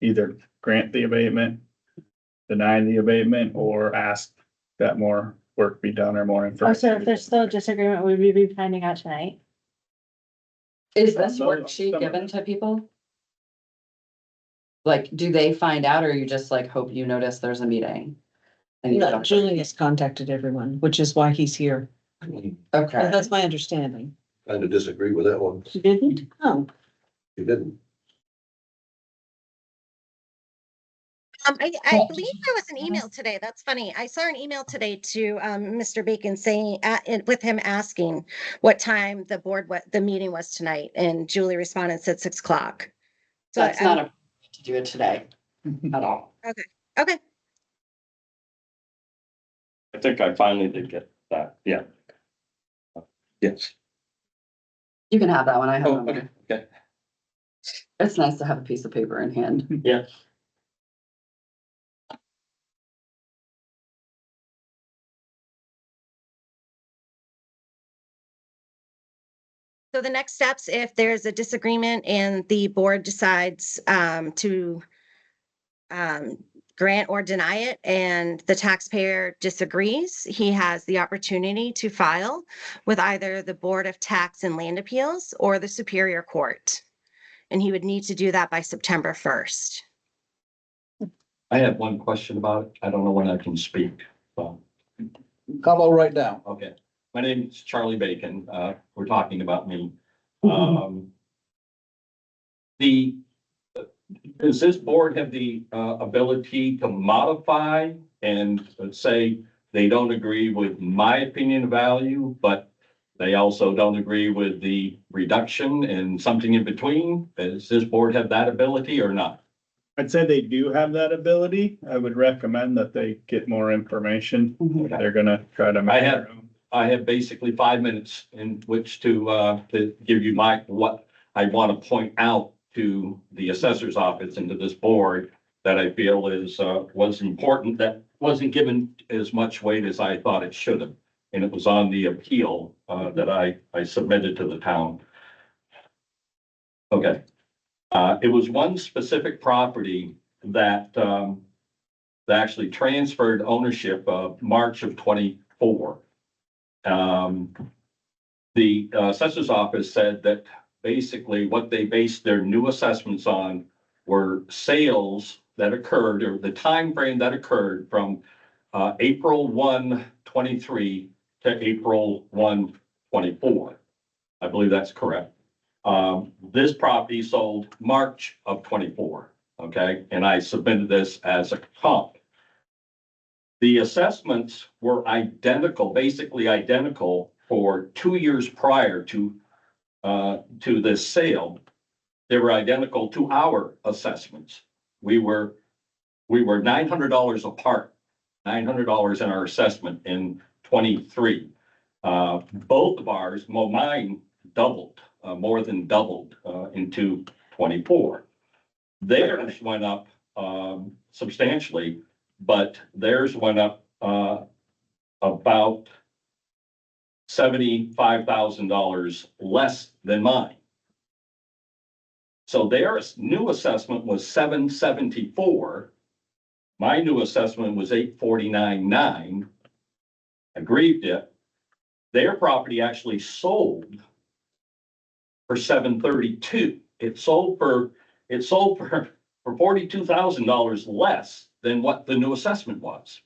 either grant the abatement, deny the abatement, or ask that more work be done or more oh, information. so if there's still a disagreement, would we be finding out tonight? Is this Some- worksheet some of given it. to people? Like, do they find out, or you just like hope you notice there's a meeting? And you No, don't- Julie has contacted everyone, which is why he's here. Okay, That's my understanding. Kind of disagree with that one. She didn't? Oh, You didn't. I believe there was an email today. That's funny. I saw an email today to Mr. Bacon saying, with him asking what time the meeting was tonight, and Julie responded, said 6 o'clock. So that's not a, to do it today at all. Okay. I think I finally did get that, yeah. Yes. You can have that one, I have Oh, one. okay, okay. It's nice to have a piece of paper in hand. Yeah. So the next steps, if there's a disagreement and the board decides to grant or deny it, and the taxpayer disagrees, he has the opportunity to file with either the Board of Tax and Land Appeals or the Superior Court. And he would need to do that by September 1st. I have one question about it. I don't know when I can speak. So, Come on right now. okay. My name is Charlie Bacon. We're talking about me. Does this board have the ability to modify and say they don't agree with my opinion of value, but they also don't agree with the reduction and something in between? Does this board have that ability or not? I'd say they do have that ability. I would recommend that they get more information. Mhm. They're gonna try to. make their own. I have basically 5 minutes in which to give you what I want to point out to the assessor's office and to this board that I feel was important, that wasn't given as much weight as I thought it should have. And it was on the appeal that I submitted to the town. Okay. It was one specific property that actually transferred ownership of March of 24. The assessor's office said that basically what they based their new assessments on were sales that occurred, or the time frame that occurred from April 1, 23 to April 1, 24. I believe that's correct. This property sold March of 24, okay? And I submitted this as a comp. The assessments were identical, basically identical for 2 years prior to this sale. They were identical to our assessments. We were $900 apart, $900 in our assessment in 23. Both of ours, well, mine doubled, more than doubled into 24. Theirs went up substantially, but theirs went up about $75,000 less than mine. So their new assessment was $774. My new assessment was $849.9. Agreed it. Their property actually sold for $732. it sold for $42,000 less than what the new assessment was.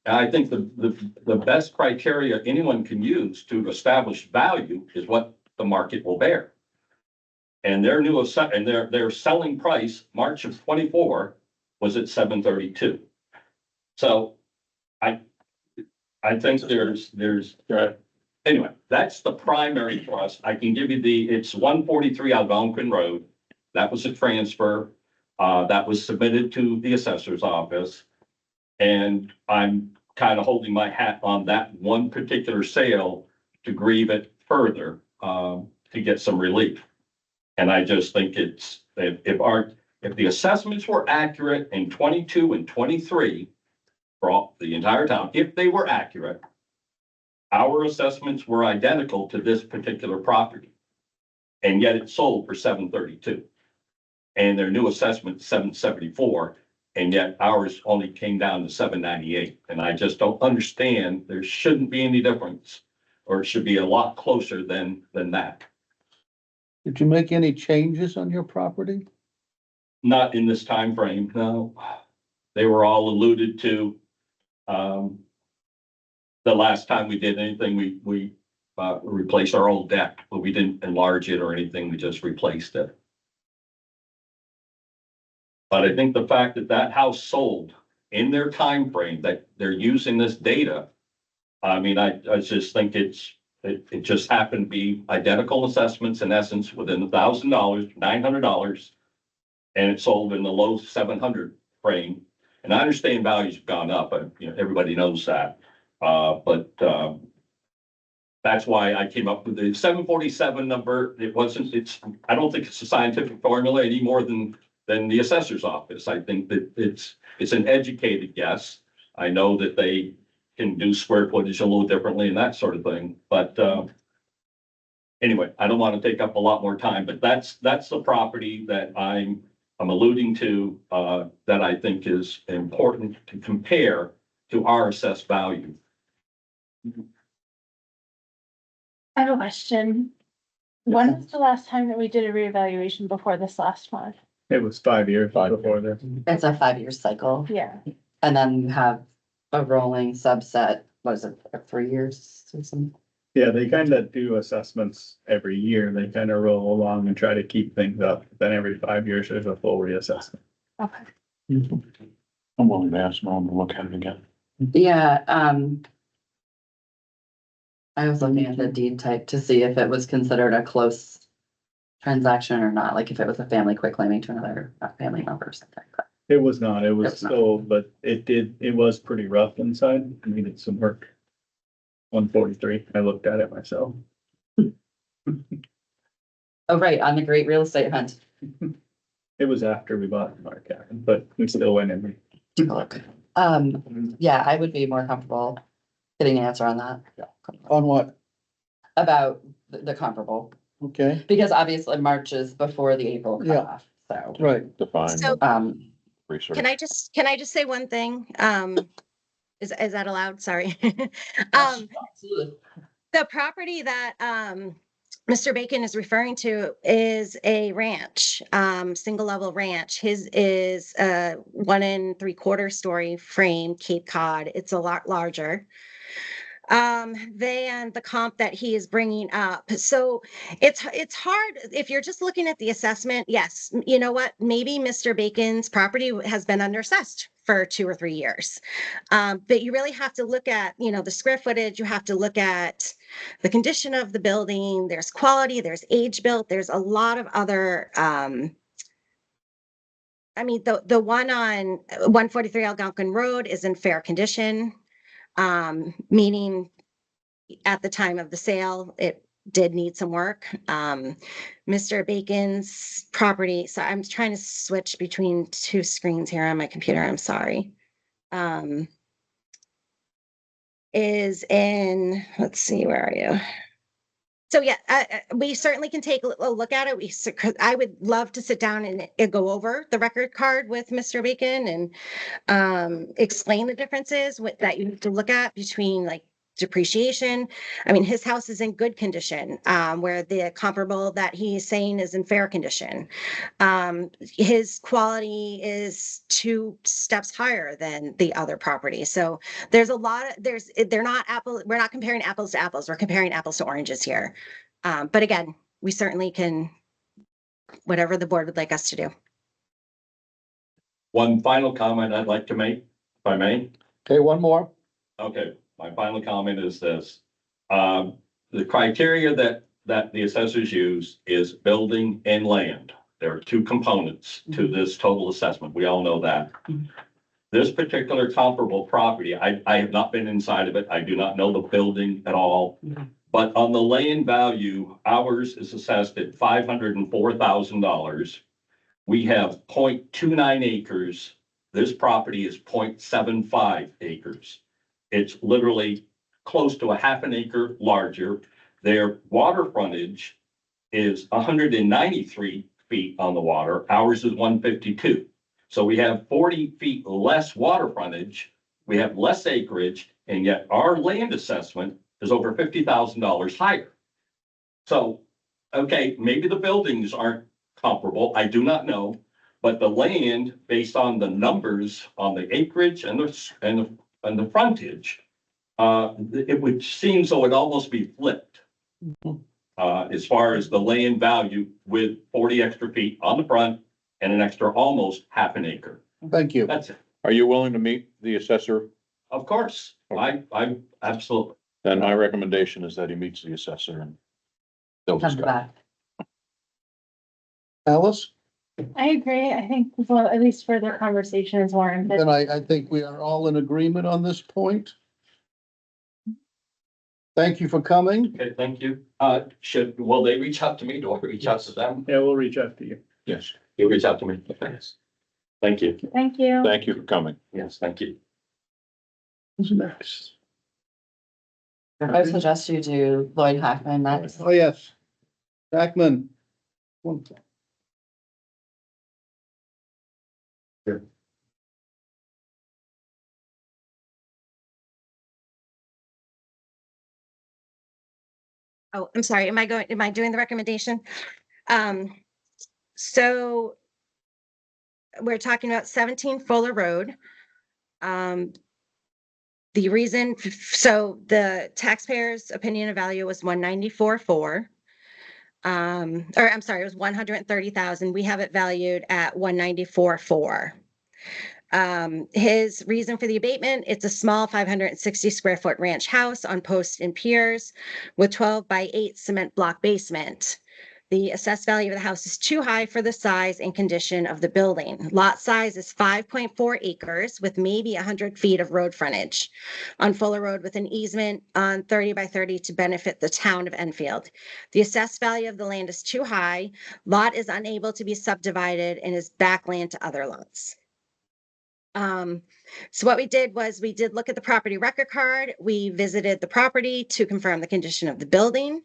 And I think the best criteria anyone can use to establish value is what the market will bear. And their their selling price, March of 24, was at 732. So I think there's, Right. anyway, that's the primary for us. I can give you it's 143 Algonquin Road. That was a transfer, that was submitted to the assessor's office. And I'm kind of holding my hat on that one particular sale to grieve it further, to get some relief. And I just think if the assessments were accurate in 22 and 23 for all, the entire town, if they were accurate, our assessments were identical to this particular property. And yet it sold for 732. And their new assessment, 774. And yet ours only came down to 798. And I just don't understand. There shouldn't be any difference, or it should be a lot closer than that. Did you make any changes on your property? Not in this time frame. No. They were all alluded to. The last time we did anything, we replaced our old deck, but we didn't enlarge it or anything. We just replaced it. But I think the fact that that house sold in their time frame, that they're using this data, I mean, I just think it just happened to be identical assessments in essence within $1,000, $900, and it sold in the low 700 frame. And I understand values have gone up, but everybody knows that. But that's why I came up with the 747 number. I don't think it's a scientific formula any more than the assessor's office. I think that it's an educated guess. I know that they can do square footage a little differently and that sort of thing. But anyway, I don't want to take up a lot more time, but that's the property that I'm alluding to, that I think is important to compare to our assessed value. I have a question. When was the last time that we did a reevaluation before this last one? It was 5 years before this. It's a 5-year cycle. Yeah. And then you have a rolling subset, what is it, 3 years or something? Yeah, they kind of do assessments every year. They kind of roll along and try to keep things up. Then every 5 years, there's a full reassessment. Okay. I'm willing to ask Norm to look at it again. Yeah, I was looking at the deed type to see if it was considered a close transaction or not, like if it was a family quitclaiming to another family member or something like that. It was not, it was It's not. sold, but it was pretty rough inside. It needed some work. 143, I looked at it myself. Oh, right, on the great real estate hunt. It was after we bought our cabin, but we still went in. Take a look. Yeah, I would be more comfortable getting an answer on that. On what? About the comparable, Okay, because obviously March is before the April Yeah. cutoff, so. right. Define So research. can I just say one thing? Is that allowed? Sorry. The property that, Mr. Bacon is referring to is a ranch, single level ranch. His is a 1 3/4 story frame Cape Cod. It's a lot larger than the comp that he is bringing up. So it's hard if you're just looking at the assessment. Yes, you know what? Maybe Mr. Bacon's property has been underassessed for 2 or 3 years. But you really have to look at, the square footage. You have to look at the condition of the building. There's quality, there's age built, there's a lot of other, I mean, the one on 143 Algonquin Road is in fair condition, meaning at the time of the sale, it did need some work. Mr. Bacon's property, so I'm trying to switch between 2 screens here on my computer, I'm sorry. Is in, let's see, where are you? So yeah, we certainly can take a look at it. I would love to sit down and go over the record card with Mr. Bacon and explain the differences that you need to look at between like depreciation. I mean, his house is in good condition, where the comparable that he's saying is in fair condition. His quality is 2 steps higher than the other property. So there's a lot of, we're not comparing apples to apples. We're comparing apples to oranges here. But again, we certainly can, whatever the board would like us to do. One final comment I'd like to make, if I may. Okay, one more. Okay, my final comment is this. The criteria that the assessors use is building and land. There are 2 components to this total assessment. We all know that. This particular comparable property, I have not been inside of it. I do not know the building at all. But on the land value, ours is assessed at $504,000. We have 0.29 acres. This property is 0.75 acres. It's literally close to a half an acre larger. Their water frontage is 193 feet on the water. Ours is 152. So we have 40 feet less water frontage. We have less acreage, and yet our land assessment is over $50,000 higher. So, okay, maybe the buildings aren't comparable. I do not know. But the land, based on the numbers on the acreage and the frontage, it would seem so it'd almost be flipped. As far as the land value with 40 extra feet on the front and an extra almost half an acre. Thank you. That's it. Are you willing to meet the assessor? Of course, I absolutely. Then my recommendation is that he meets the assessor and they'll Come discuss. back. Alice? I agree. I think, well, at least further conversation is warranted. Then I think we are all in agreement on this point. Thank you for coming. Okay, thank you. Will they reach out to me? Do I reach out to them? Yeah, we'll reach out to you. Yes, You reach out to me. Yes. Thank you. Thank you. thank you for coming. Yes, thank you. Who's next? I suggest you do Lloyd Hackman next. Oh, yes. Jackman. Oh, I'm sorry. Am I doing the recommendation? So we're talking about 17 Fuller Road. The reason, so the taxpayer's opinion of value was 194.4. Or I'm sorry, it was 130,000. We have it valued at 194.4. His reason for the abatement, it's a small 560 square foot ranch house on posts and piers with 12 by 8 cement block basement. The assessed value of the house is too high for the size and condition of the building. Lot size is 5.4 acres with maybe 100 feet of road frontage on Fuller Road with an easement on 30 by 30 to benefit the town of Enfield. The assessed value of the land is too high. Lot is unable to be subdivided and is backland to other lots. So what we did was we did look at the property record card. We visited the property to confirm the condition of the building.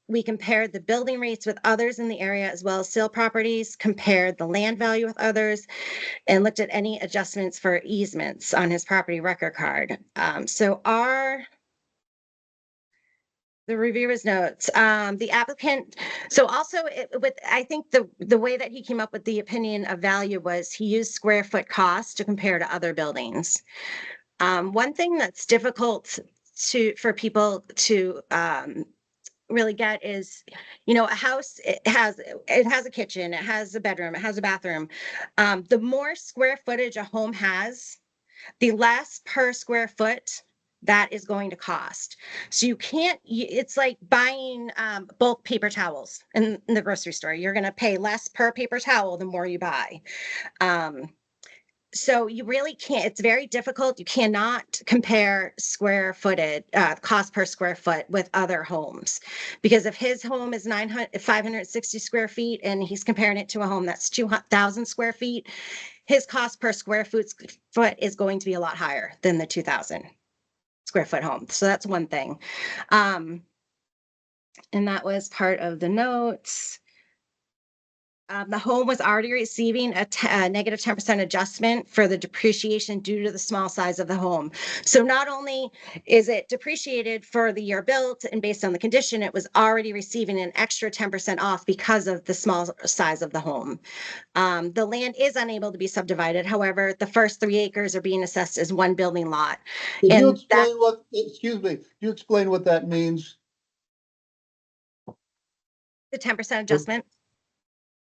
We compared the building rates with others in the area as well as sale properties, compared the land value with others, and looked at any adjustments for easements on his property record card. The reviewer's notes, the applicant, so also I think the way that he came up with the opinion of value was he used square foot cost to compare to other buildings. One thing that's difficult for people to really get is, a house, it has a kitchen, it has a bedroom, it has a bathroom. The more square footage a home has, the less per square foot that is going to cost. So it's like buying bulk paper towels in the grocery store. You're going to pay less per paper towel the more you buy. So you really can't, it's very difficult. You cannot compare cost per square foot with other homes. Because if his home is 560 square feet and he's comparing it to a home that's 2,000 square feet, his cost per square foot is going to be a lot higher than the 2,000 square foot home. So that's one thing. And that was part of the notes. The home was already receiving a negative 10% adjustment for the depreciation due to the small size of the home. So not only is it depreciated for the year built and based on the condition, it was already receiving an extra 10% off because of the small size of the home. The land is unable to be subdivided. However, the first 3 acres are being assessed as one building lot. Can you And explain what, excuse me, you explain what that means? the 10% adjustment.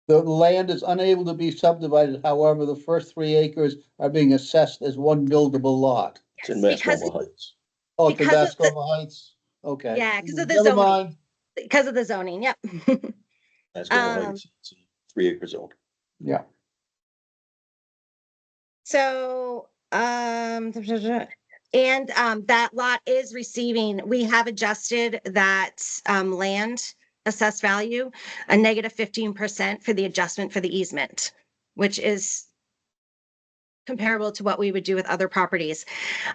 The land is unable to be subdivided, however, the first 3 acres are being assessed as one buildable lot. It's in Yes, because, Mascoma Heights. Oh, to Because of the- Mascoma Heights, okay. yeah, because of the Never zoning, mind. because of the zoning, yep. Mascoma Heights, it's a 3 acre zone. Yeah, So, and, that lot is receiving, we have adjusted that, land assessed value, a negative 15% for the adjustment for the easement, which is comparable to what we would do with other properties.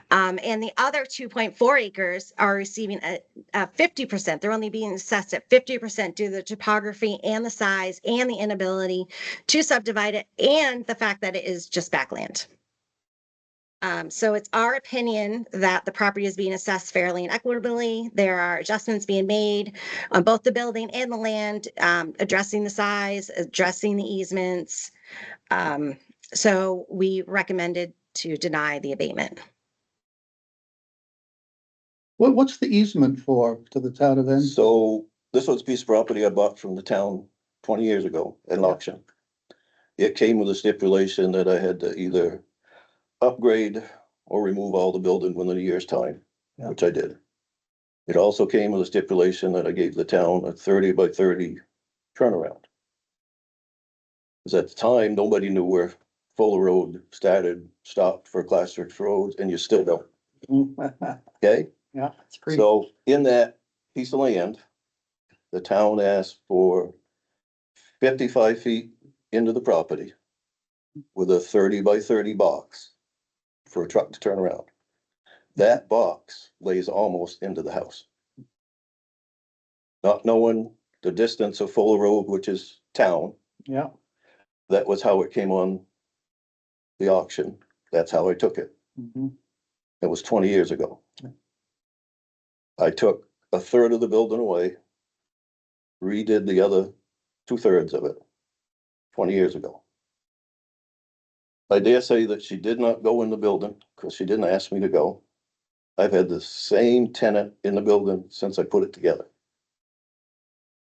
And the other 2.4 acres are receiving a 50%. They're only being assessed at 50% due to the topography and the size and the inability to subdivide it and the fact that it is just backland. So it's our opinion that the property is being assessed fairly and equitably. There are adjustments being made on both the building and the land, addressing the size, addressing the easements. So we recommended to deny the abatement. what's the easement for to the town of Enfield? So this was a piece of property I bought from the town 20 years ago at an auction. It came with a stipulation that I had to either upgrade or remove all the building within a year's time, Yeah. which I did. It also came with a stipulation that I gave the town a 30 by 30 turnaround. Because at the time, nobody knew where Fuller Road started, stopped for class 6 roads, and you still don't, okay? Yeah, It's pretty, So in that piece of land, the town asked for 55 feet into the property with a 30 by 30 box for a truck to turn around. That box lays almost into the house. Not knowing the distance of Fuller Road, which is town, yeah. that was how it came on the auction. That's how I took it. Mhm. It was 20 years ago. I took a third of the building away, redid the other 2/3 of it 20 years ago. I dare say that she did not go in the building because she didn't ask me to go. I've had the same tenant in the building since I put it together.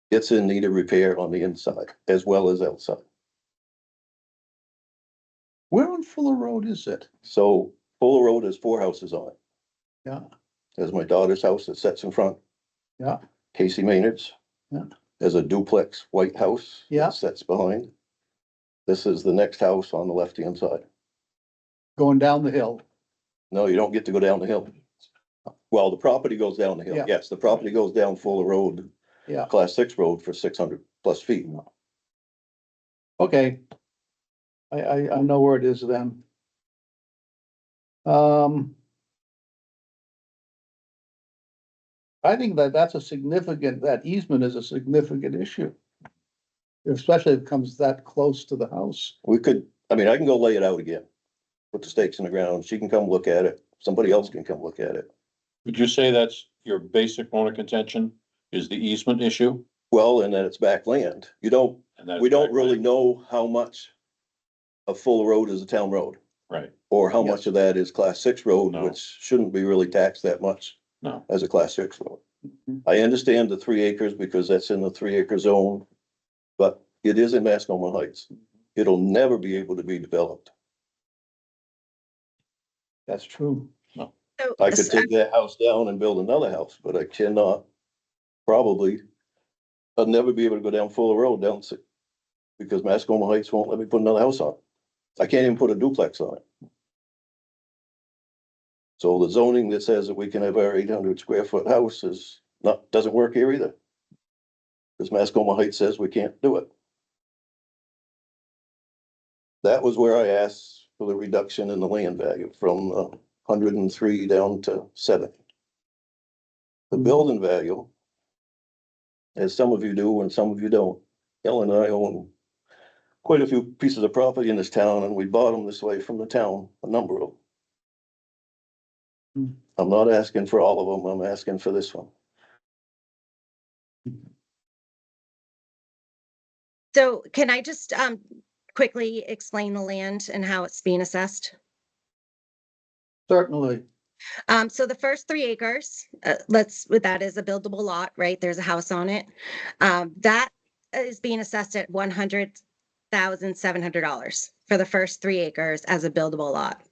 It's in need of repair on the inside as well as outside. Where on Fuller Road is it? So Fuller Road has 4 houses on it. Yeah, There's my daughter's house that sits in front. yeah, Casey Maynard's. Yeah. There's a duplex white house. Yeah. That sits behind. This is the next house on the left-hand side. going down the hill. No, you don't get to go down the hill. Well, the property goes down the hill. Yeah. Yes, the property goes down Fuller Road, Yeah, class 6 road for 600+ feet. okay. I know where it is then. I think that's a significant, that easement is a significant issue. Especially if it comes that close to the house. We could, I mean, I can go lay it out again. Put the stakes in the ground. She can come look at it. Somebody else can come look at it. Would you say that's your basic owner contention is the easement issue? Well, and then it's back land. You don't, And that we don't back really land? know how much of Fuller Road is a town road. Right, Or how Yes. much of that is class 6 road, No. which shouldn't be really taxed that much no, as a class 6 road. Mhm. I understand the 3 acres because that's in the 3 acre zone, but it is in Mascoma Heights. It'll never be able to be developed. That's true. So, I could take that house down and build another house, but I cannot, probably, I'll never be able to go down Fuller Road down because Mascoma Heights won't let me put another house on. I can't even put a duplex on it. So the zoning that says that we can have our 800 square foot house is not, doesn't work here either. Because Mascoma Heights says we can't do it. That was where I asked for the reduction in the land value from 103 down to 70. The building value, as some of you do and some of you don't, Ellen and I own quite a few pieces of property in this town, and we bought them this way from the town, a number of them. I'm not asking for all of them, I'm asking for this one. So can I just quickly explain the land and how it's being assessed? Certainly. So the first 3 acres, that is a buildable lot, right? There's a house on it. That is being assessed at $100,700 for the first 3 acres as a buildable lot.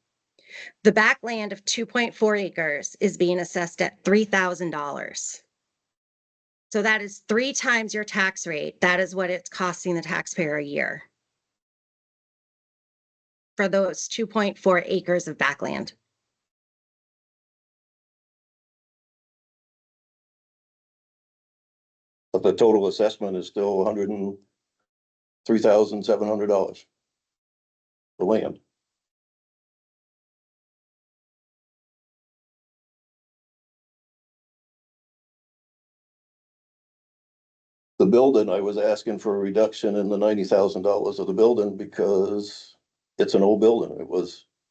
The back land of 2.4 acres is being assessed at $3,000. So that is 3 times your tax rate. That is what it's costing the taxpayer a year for those 2.4 acres of backland. But the total assessment is still $103,700. The land. The building, I was asking for a reduction in the $90,000 of the building because it's an old building.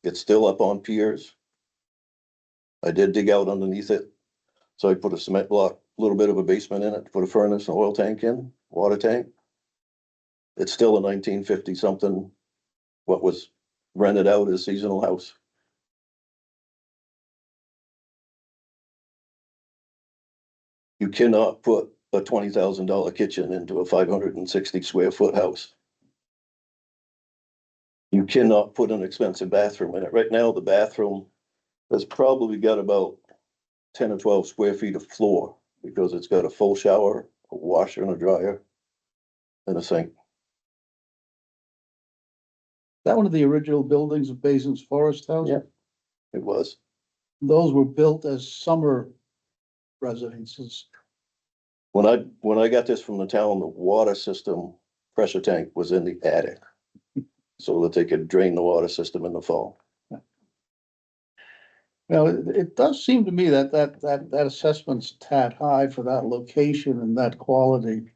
It's still up on piers. I did dig out underneath it. So I put a cement block, a little bit of a basement in it, put a furnace, an oil tank in, water tank. It's still a 1950 something, what was rented out as seasonal house. You cannot put a $20,000 kitchen into a 560 square foot house. You cannot put an expensive bathroom in it. Right now, the bathroom has probably got about 10 or 12 square feet of floor because it's got a full shower, a washer and a dryer, and a sink. That one of the original buildings of Basin's Forest House? Yeah. It was. Those were built as summer residences. When I got this from the town, the water system pressure tank was in the attic. So that they could drain the water system in the fall. Well, it does seem to me that assessment's tad high for that location and that quality.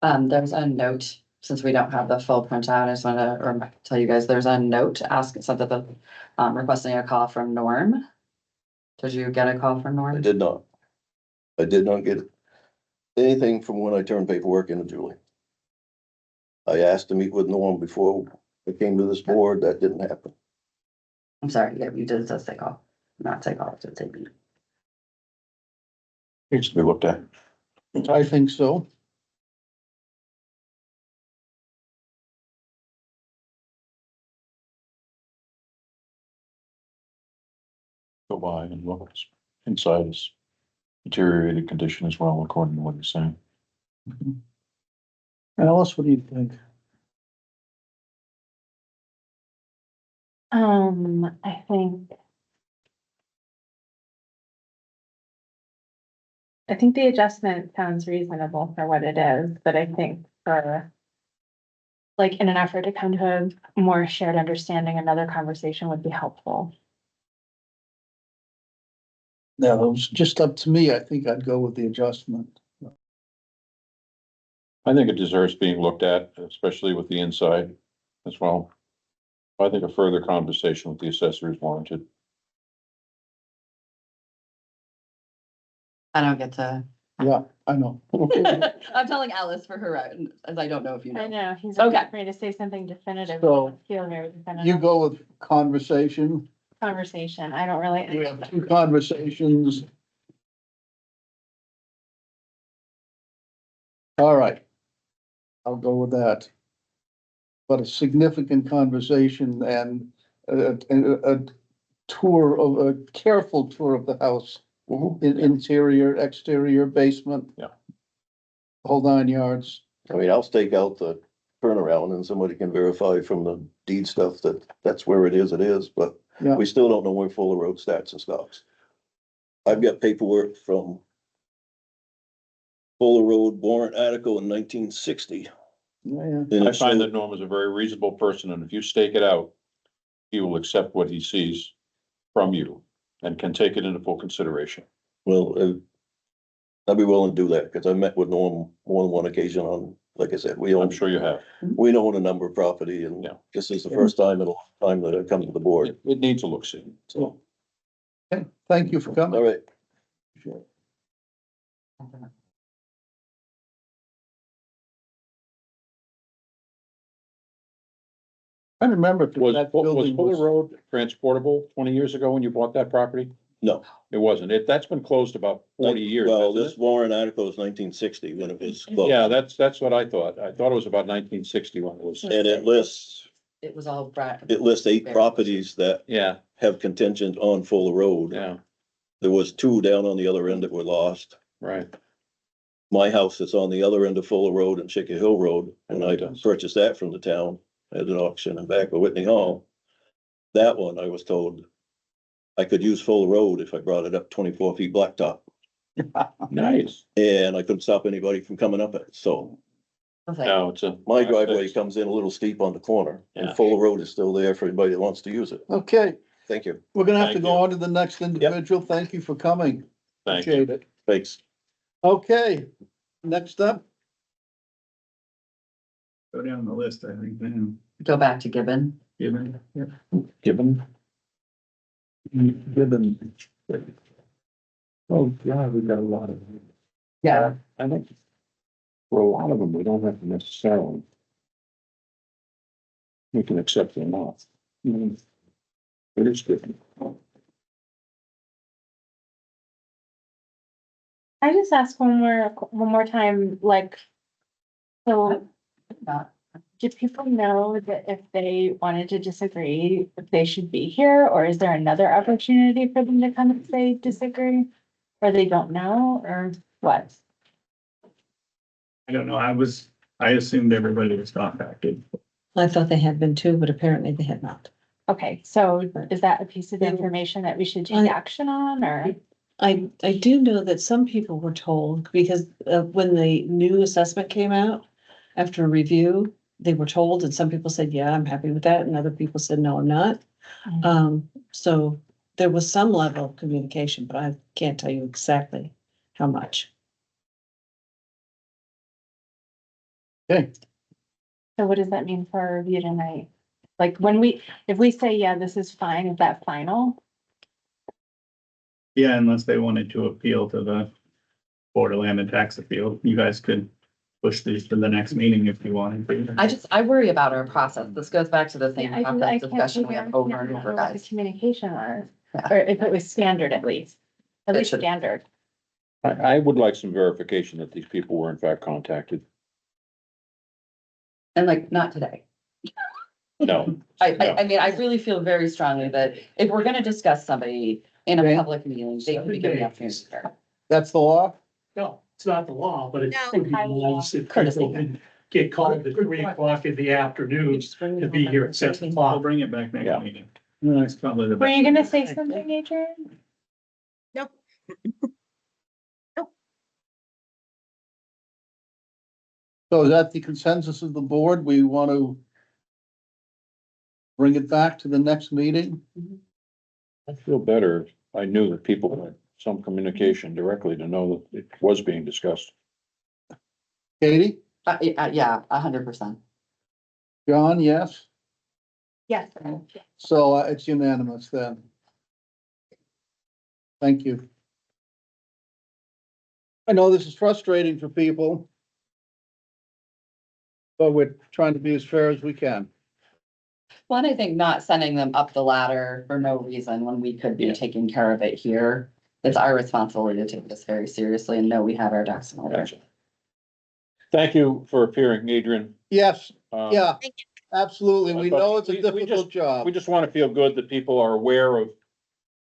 There's a note, since we don't have the full printout, I just wanna tell you guys, there's a note asking something, requesting a call from Norm. Did you get a call from Norm? I did not. I did not get anything from when I turned paperwork into Julie. I asked to meet with Norm before I came to this board. That didn't happen. I'm sorry, yeah, you did say call, not say call, just say meet. Needs to be looked at. I think so. Go by and look. Inside is deteriorated condition as well, according to what you're saying. Alice, what do you think? I think. I think the adjustment sounds reasonable for what it is, but I think for. Like, in an effort to come to a more shared understanding, another conversation would be helpful. Now, it was just up to me. I think I'd go with the adjustment. I think it deserves being looked at, especially with the inside as well. I think a further conversation with the assessor is warranted. I don't get to. Yeah, I know. I'm telling Alice for her, as I don't know if you I know. know, he's Okay. looking for me to say something definitive. So, I feel very You definitive. go with conversation. Conversation, I don't really. We have 2 conversations. All right. I'll go with that. But a significant conversation and a tour of a careful tour of the house. Interior, exterior, basement. Yeah. Whole 9 yards. I mean, I'll stake out the turnaround and somebody can verify from the deed stuff that that's where it is, but Yeah. we still don't know where Fuller Road starts and stops. I've got paperwork from Fuller Road warrant article in 1960. Yeah. And I it find showed- that Norm is a very reasonable person, and if you stake it out, he will accept what he sees from you and can take it into full consideration. Well, I'd be willing to do that, because I met with Norm more than one occasion on, like I said, we I'm own, sure you have. we own a number of property, and Yeah. this is the first time in a long time that I've come to the board, It needs a look-see. so, Okay, thank you for coming. all right. I remember if Was, that was building Fuller was, Road transportable 20 years ago when you bought that property? No, It wasn't. That's been closed about 40 years, well, hasn't this it? Warren article is 1960 when it was closed. Yeah, that's what I thought. I thought it was about 1960 when it was. And it lists, It was all right. it lists 8 properties that Yeah, have contingent on Fuller Road. yeah, There was 2 down on the other end that were lost. right. My house is on the other end of Fuller Road and Chicken Hill Road, and I purchased that from the town at an auction in back of Whitney Hall. That one, I was told I could use Fuller Road if I brought it up 24 feet blacktop, Nice. and I couldn't stop anybody from coming up it. So No, it's a. my driveway comes in a little steep on the corner, Yeah. and Fuller Road is still there for anybody that wants to use it. okay, Thank you. we're gonna have to Thank go you. on to the next individual. Thank you for coming. Thank you. Appreciate it. Thanks. Okay, next up, Go down the list, I think, then, Go back to Gibbon. given, yeah. Given. Gibbon. Oh, yeah, we've got a lot of them. Yeah. I think for a lot of them, we don't have to necessarily. We can accept them off. It is good. I just ask one more time, like, so do people know that if they wanted to disagree, if they should be here, or is there another opportunity for them to come and say disagree? Or they don't know, or what? I don't know, I assumed everybody was contacted. I thought they had been too, but apparently they had not. Okay, so is that a piece of information that we should take action on, or? I do know that some people were told, because when the new assessment came out, after a review, they were told, and some people said, yeah, I'm happy with that, and other people said, no, I'm not. So there was some level of communication, but I can't tell you exactly how much. Okay, So what does that mean for our review tonight? Like if we say, yeah, this is fine, is that final? Yeah, unless they wanted to appeal to the Board of Land and Tax Appeal, you guys could push these to the next meeting if you wanted to. I worry about our process. This goes back to the same I process can't discussion we figure have out over and over, what the guys. communication was, Yeah. or if it was standard at least. At It least should- standard. I would like some verification that these people were in fact contacted. And like, not today. No. I mean, I really feel very strongly that if we're gonna discuss somebody in a Okay. public meeting, they can be given the opportunity to share. that's the law? No, it's not the law, but it's No. pretty nice if Courtesy. people can get called at 3 o'clock in the afternoon to be here at 6 I'll o'clock. bring it back Yeah. next meeting. That's probably the Were best. you gonna say something, Adrian? No. So is that the consensus of the board? We want to bring it back to the next meeting? I feel better. If I knew that people had some communication directly to know that it was being discussed. Katie? Yeah, 100%. John, yes? Yes. So it's unanimous then. Thank you. I know this is frustrating for people, but we're trying to be as fair as we can. Well, and I think not sending them up the ladder for no reason when we could be Yeah. taking care of it here. It's our responsibility to take this very seriously and know we have our ducks in order. Gotcha. Thank you for appearing, Adrian. Yes, yeah, Thank absolutely. We But know it's a we difficult job. We just want to feel good that people are aware of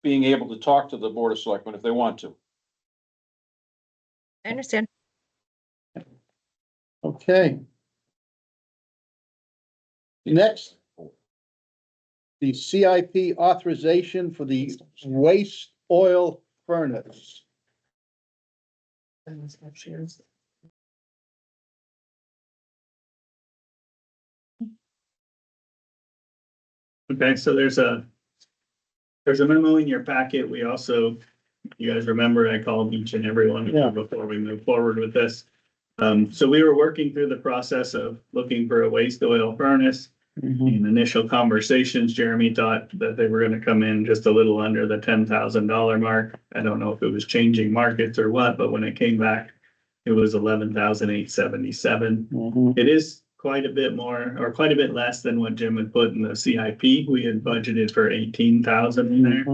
being able to talk to the Board of Selectmen if they want to. I understand. Okay. Next. The CIP authorization for the waste oil furnace. Okay, so there's a memo in your packet. We also you guys remember, I called each and every one of Yeah. you before we moved forward with this. So we were working through the process of looking for a waste oil furnace. In initial conversations, Jeremy thought that they were gonna come in just a little under the $10,000 mark. I don't know if it was changing markets or what, but when it came back, it was 11,877. It is quite a bit more, or quite a bit less than what Jim had put in the CIP. We had budgeted for 18,000 in there.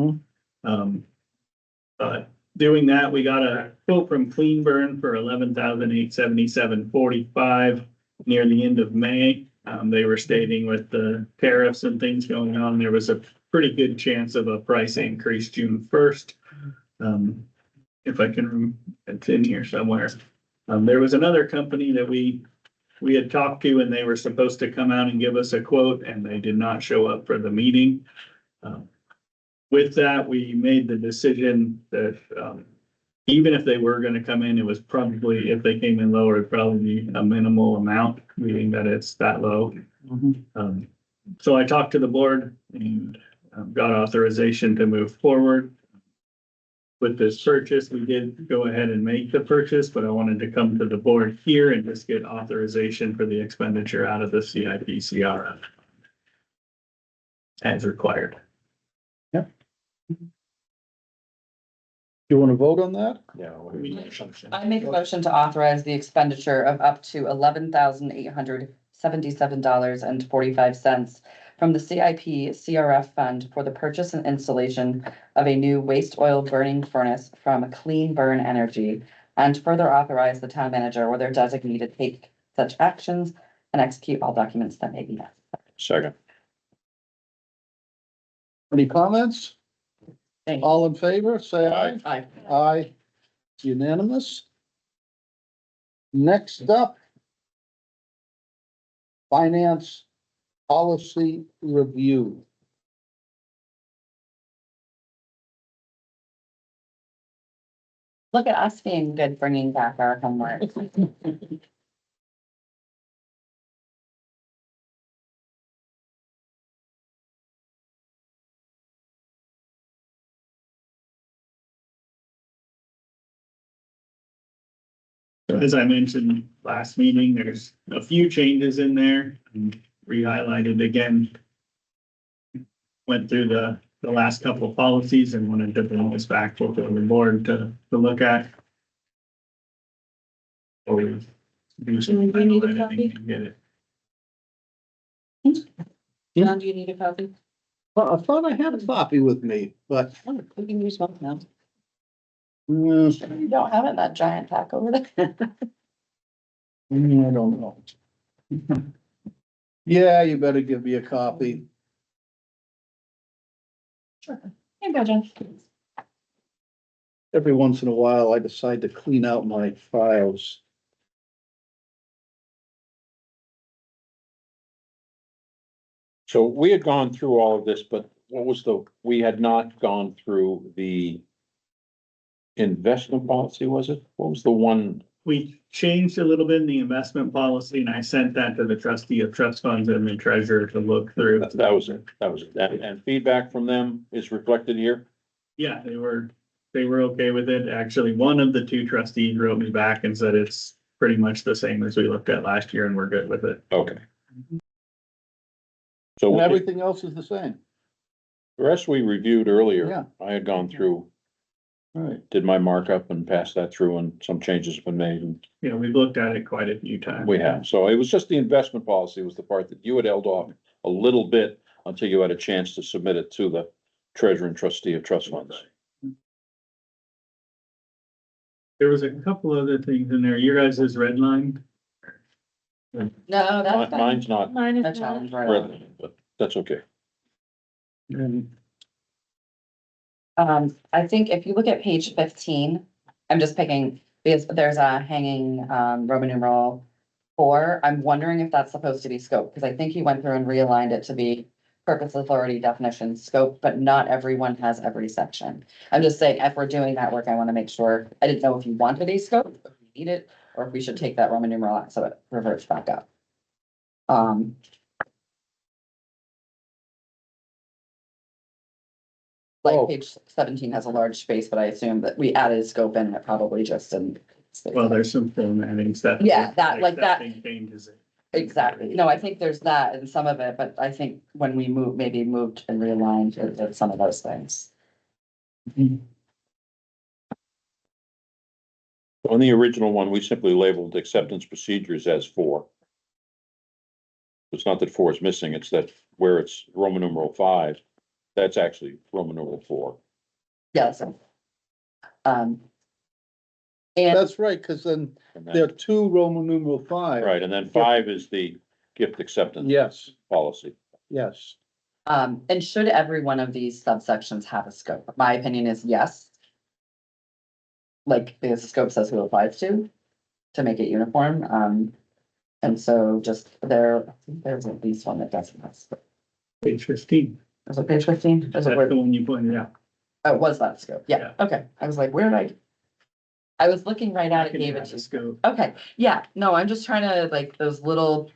But doing that, we got a quote from Clean Burn for 11,877.45 near the end of May. They were stating with the tariffs and things going on, there was a pretty good chance of a price increase June 1st. If I can, it's in here somewhere. There was another company that we had talked to, and they were supposed to come out and give us a quote, and they did not show up for the meeting. With that, we made the decision that, even if they were gonna come in, it was probably, if they came in lower, it'd probably be a minimal amount, meaning that it's that low. So I talked to the board and got authorization to move forward. With this purchase, we did go ahead and make the purchase, but I wanted to come to the board here and just get authorization for the expenditure out of the CIP CRF as required. You wanna vote on that? Yeah. I make a motion to authorize the expenditure of up to $11,877.45 from the CIP CRF fund for the purchase and installation of a new waste oil burning furnace from Clean Burn Energy, and further authorize the town manager or their designee to take such actions and execute all documents that may be necessary. Second. Any comments? Thank you. All in favor, say aye. Aye. Aye. It's unanimous. Next up. Finance policy review. Look at us being good, bringing back our homework. As I mentioned last meeting, there's a few changes in there, re-highlighted again. Went through the last couple of policies and wanted to bring this back to the board to look at. Or do some Do you final need a editing copy? and get it. John, do you need a copy? Well, I thought I had a copy with me, but, Oh, we can use one now. You don't have it, that giant pack over there. I don't know. Yeah, you better give me a copy. Here you go, Jen. Every once in a while, I decide to clean out my files. So we had gone through all of this, but we had not gone through the investment policy, was it? What was the one? We changed a little bit in the investment policy and I sent that to the trustee of trust funds and the treasurer to look through. That was it. And feedback from them is reflected here? Yeah, they were okay with it. Actually, one of the two trustees wrote me back and said it's pretty much the same as we looked at last year and we're good with it. Okay. And So everything else is the same. the rest we reviewed earlier. Yeah. I had gone through, Right. did my markup and passed that through, and some changes have been made, and Yeah, we've looked at it quite a few times. we have. So it was just the investment policy was the part that you had held off a little bit until you had a chance to submit it to the treasurer and trustee of trust funds. There was a couple other things in there. Your guys' is red line. No, that's. Mine's not Mine A is not. challenge, right? red, but that's okay. And I think if you look at page 15, I'm just picking, because there's a hanging, Roman numeral 4. I'm wondering if that's supposed to be scope, because I think he went through and realigned it to be purpose, authority, definition, scope, but not everyone has every section. I'm just saying, if we're doing that work, I want to make sure, I didn't know if you wanted a scope, if we need it, or if we should take that Roman numeral out so it reverts back up. Oh. like page 17 has a large space, but I assume that we added scope in, it probably just didn't. Well, there's some formatting stuff. Yeah, that, like that. thing changes it. Exactly. No, I think there's that in some of it, but I think when we maybe moved and realigned some of those things. On the original one, we simply labeled acceptance procedures as 4. It's not that 4 is missing, it's that where it's Roman numeral 5, that's actually Roman numeral 4. Yes. And That's right, because then And there are then, 2 Roman numeral 5. right, and then 5 is the gift acceptance Yes, policy. yes. and should every one of these subsections have a scope? My opinion is yes. Like, because the scope says who it applies to make it uniform. And so just there's at least one that doesn't have scope. Page 15. Was it page 15? That's the one you pointed out. Oh, it was that scope? Yeah, okay. I was like, where did I was looking right at it, Can gave it have to a scope. Okay, yeah, no, I'm just trying to like those little.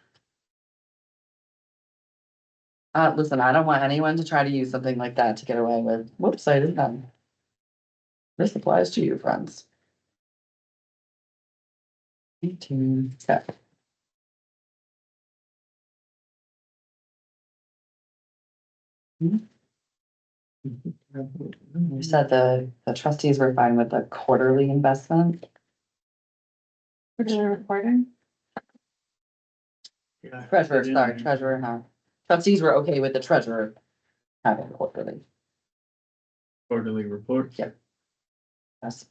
Listen, I don't want anyone to try to use something like that to get away with, whoops, I did that. This applies to you, friends. 18, okay. You said the trustees were fine with the quarterly investment? We're doing recording. Yeah. Treasurer, sorry, treasurer, no. Trustees were okay with the treasurer having quarterly. Quarterly reports. Yeah. Yes.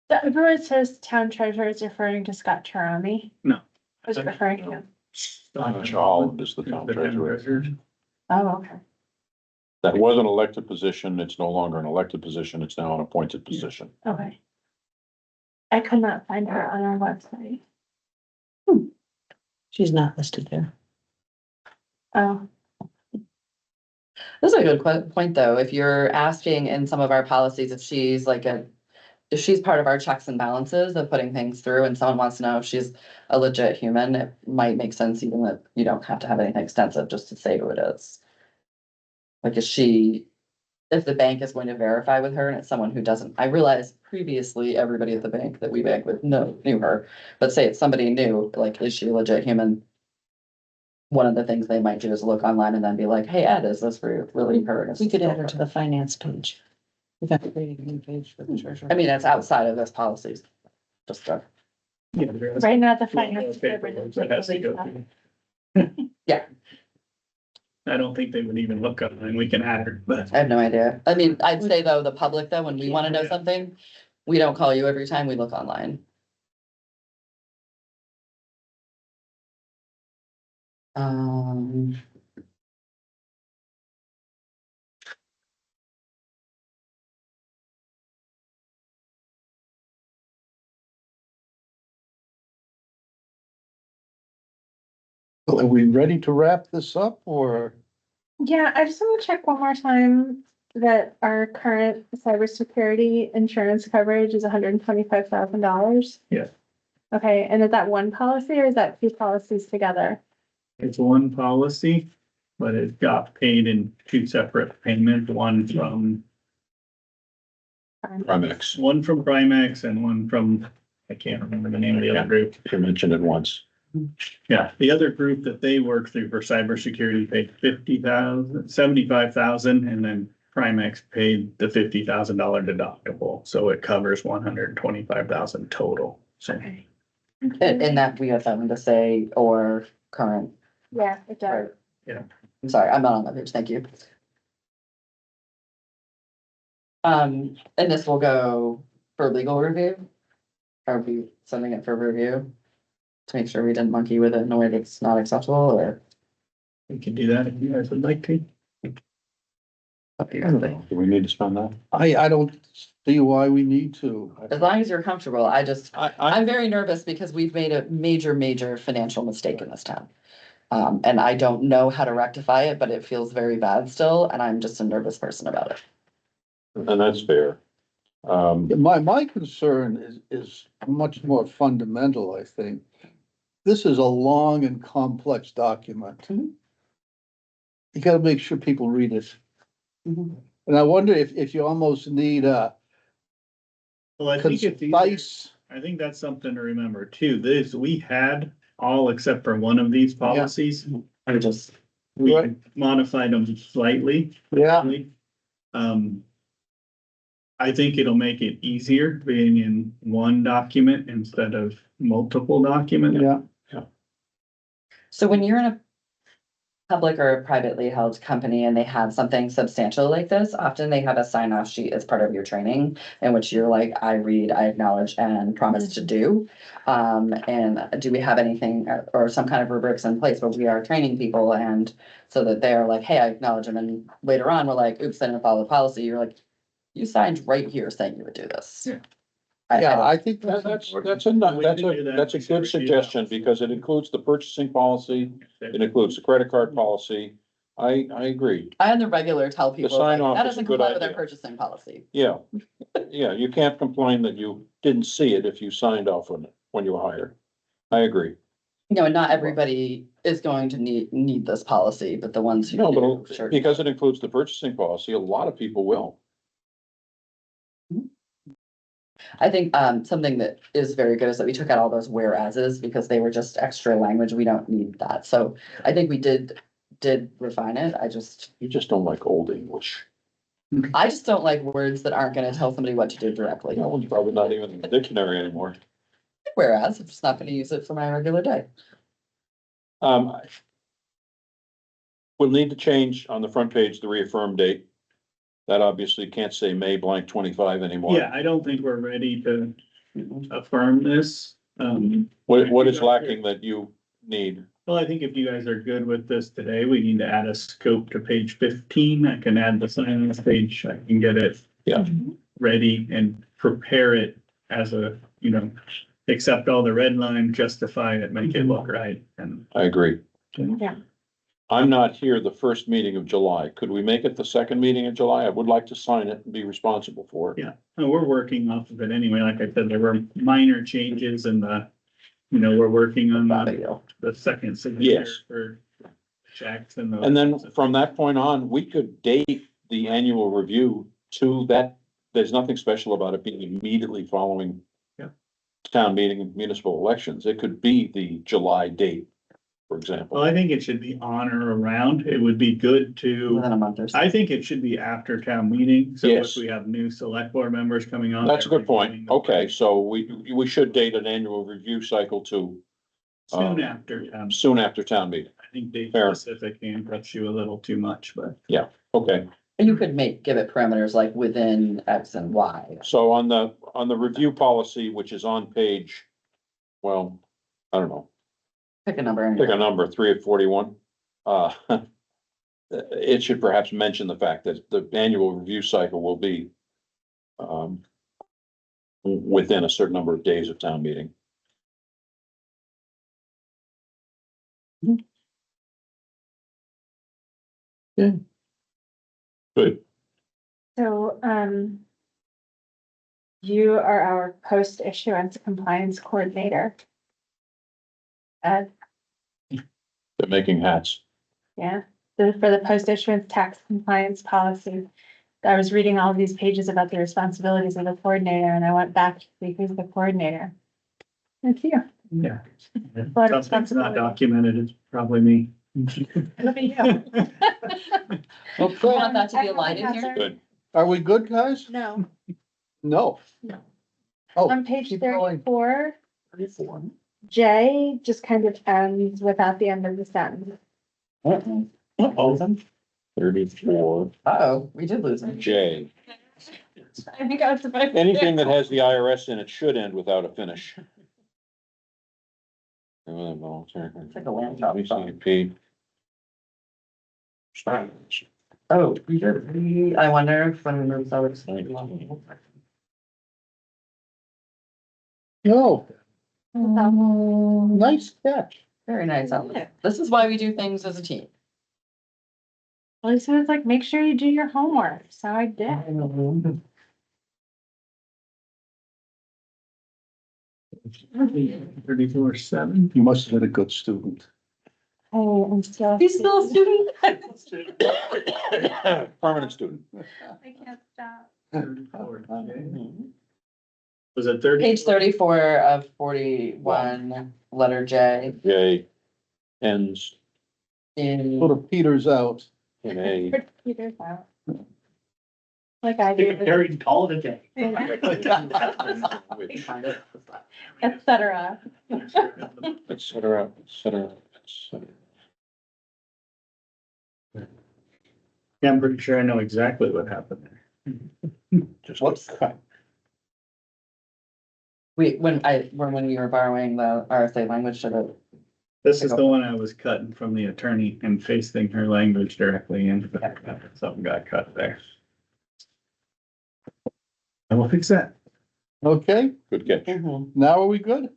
Everyone says town treasurer is referring to Scott Tarami. No. I was referring to him. Holland is the town treasurer. Oh, okay. That was an elected position. It's no longer an elected position. It's now an appointed position. Okay. I could not find her on our website. She's not listed there. Oh, This is a good point, though. If you're asking in some of our policies, if she's if she's part of our checks and balances of putting things through and someone wants to know if she's a legit human, it might make sense even that you don't have to have anything extensive just to say who it is. Like, if the bank is going to verify with her and it's someone who doesn't, I realize previously everybody at the bank that we bank with knew her, but say it's somebody new, like, is she a legit human? One of the things they might do is look online and then be like, hey, Ed, is this really her? We could add her to the finance page. We've got to create a new page for the treasurer. I mean, it's outside of this policies. Just, Yeah, there is- right now the Well, finance. okay, department that has to is go like through. Yeah. I don't think they would even look up and we can add her, but I have no idea. I mean, I'd say though, the public though, when we want to know something, we don't call you every time, we look online. Um. Are we ready to wrap this up or? Yeah, I just want to check one more time that our current cybersecurity insurance coverage is $125,000. Yes. Okay, and is that one policy or is that 2 policies together? it's one policy, but it got paid in 2 separate payments, one from Primex and one from, I can't remember the name of the other group. You mentioned it once. Yeah, the other group that they work through for cybersecurity paid 75,000, and then Primex paid the $50,000 deductible, so it covers 125,000 total. So In that we have something to say or current. Yeah, it does. Yeah. I'm sorry, I'm not on that page, thank you. And this will go for legal review? Are we sending it for review? To make sure we didn't monkey with it in a way that's not acceptable, or? we can do that if you guys would like to. Do we need to spend that? I don't see why we need to. As long as you're comfortable, I'm very nervous because we've made a major financial mistake in this town. And I don't know how to rectify it, but it feels very bad still, and I'm just a nervous person about it. And that's fair. My concern is much more fundamental, I think. This is a long and complex document. Mhm. you gotta make sure people read it. Mhm. And I wonder if you almost need a Well, I think it's easier. concise, I think that's something to remember too. We had all except for one of these policies. I just, We Right. modified them slightly. yeah, Um, I think it'll make it easier being in one document instead of multiple documents. yeah. so when you're in a public or a privately held company and they have something substantial like this, often they have a sign off sheet as part of your training in which you're like, I read, I acknowledge and promise to do. And do we have anything or some kind of rubrics in place where we are training people and so that they're like, hey, I acknowledge them. And later on, we're like, oops, I didn't follow the policy. You're like, you signed right here saying you would do this. Yeah. Yeah, I think that's, That's a good suggestion because it includes the purchasing policy, it includes the credit card policy. I agree. I on the regular tell people, like, sign off that is a doesn't good comply with their idea. purchasing policy. Yeah, yeah, you can't complain that you didn't see it if you signed off on it when you were hired. I agree. You know, and not everybody is going to need this policy, but the ones who No, do, but sure. because it includes the purchasing policy, a lot of people will. I think something that is very good is that we took out all those whereases because they were just extra language. We don't need that. So I think we did refine it. You just don't like old English. I just don't like words that aren't gonna tell somebody what to do directly. That one's probably not even in the dictionary anymore. Whereas I'm just not gonna use it for my regular day. We'll need to change on the front page, the reaffirm date. That obviously can't say May blank 25 anymore. Yeah, I don't think we're ready to affirm this. What is lacking that you need? Well, I think if you guys are good with this today, we need to add a scope to page 15. I can add the sign-ins page. I can get it. Yeah. Ready and prepare it as a, accept all the red line, justify it, make it look right. And I agree. Yeah. I'm not here the first meeting of July. Could we make it the second meeting of July? I would like to sign it and be responsible for it. Yeah, no, we're working off of it anyway. Like I said, there were minor changes in we're working on the second signature Yes. for checks and those. And then from that point on, we could date the annual review to that. There's nothing special about it being immediately following town meeting and municipal elections. It could be the July date, for Well, example. I think it should be on or around. It would be good to, Within a month or so. I think it should be after town meeting. So if Yes. we have new select board members coming on. That's a they're good point. reviewing the Okay, budget so we should date an annual review cycle to Soon after town. soon after town meeting. I think date Fair. specific interrupts you a little too much, but. Okay, You could give it parameters like within X and Y. so on the review policy, which is on page, well, I don't know, Pick a number. pick a number, 3 of 41. It should perhaps mention the fact that the annual review cycle will be within a certain number of days of town meeting. Good. So, you are our post-issuance compliance coordinator. They're making hats. Yeah, for the post-issuance tax compliance policy. I was reading all of these pages about the responsibilities of the coordinator and I went back to see who's the coordinator. It's you. Yeah. Lot of Something's not responsibility. documented, it's probably me. It'll be you. Well, do you want that to be a line in here? Good. Are we good, guys? No, No. Oh, on page keep going. 34, J just kind of ends without the end of the sentence. 34 Uh-oh, we did lose it. J. I think I was supposed to. Anything that has the IRS in it should end without a finish. It's like a laptop. VCP. Oh, I wonder if one of those are explained. no, Mm-hmm. nice catch. Very nice. Ellen. This is why we do things as a team. Lisa was like, make sure you do your homework, so I did. 34/7. You must have been a good student. Oh, I'm still. He's still a student? Permanent student. I can't stop. 34, okay. Was it 30? Page 34 of 41, letter J J ends in. Sort of peters out. in a. Peter's out. Like I Take a do. carry and call it a day. Which, Et cetera. et cetera, et cetera, et cetera. Yeah, I'm pretty sure I know exactly what happened there. Just Whoops. cut. When we were borrowing the RSA language, should have. This is the one I was cutting from the attorney and pasting her language directly in. Something got cut there. I will fix that. Okay, Good catch. now are we good?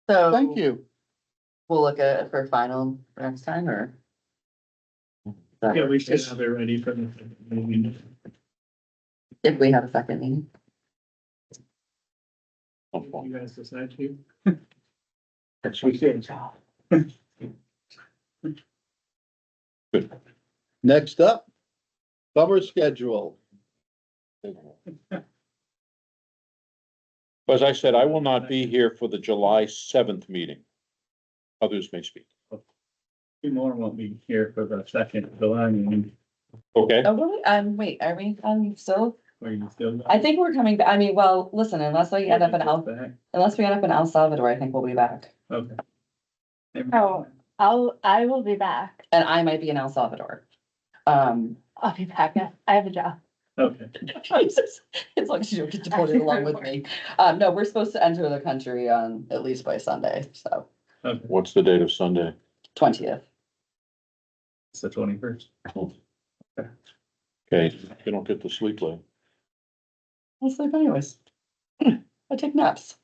So. Thank you. We'll look at it for final next time, or? Yeah, we should have it ready for the meeting. If we have a second meeting. You guys decide to. That's We should. Next up, summer schedule. As I said, I will not be here for the July 7th meeting. Others may speak. Two more won't be here for the second July meeting. Okay, Oh, really? Wait, are we, still? Are you still? I think we're coming, I mean, well, listen, unless we end up in Back. El Salvador, I think we'll be back. Okay. Oh, I will be back. And I might be in El Salvador. I'll be back. I have a job. Okay. As long as you don't get deported along with me. No, we're supposed to enter the country on, at least by Sunday, so Okay. what's the date of Sunday? 20th. It's the 21st. Okay, you don't get to sleep late. I'll sleep anyways. I take naps.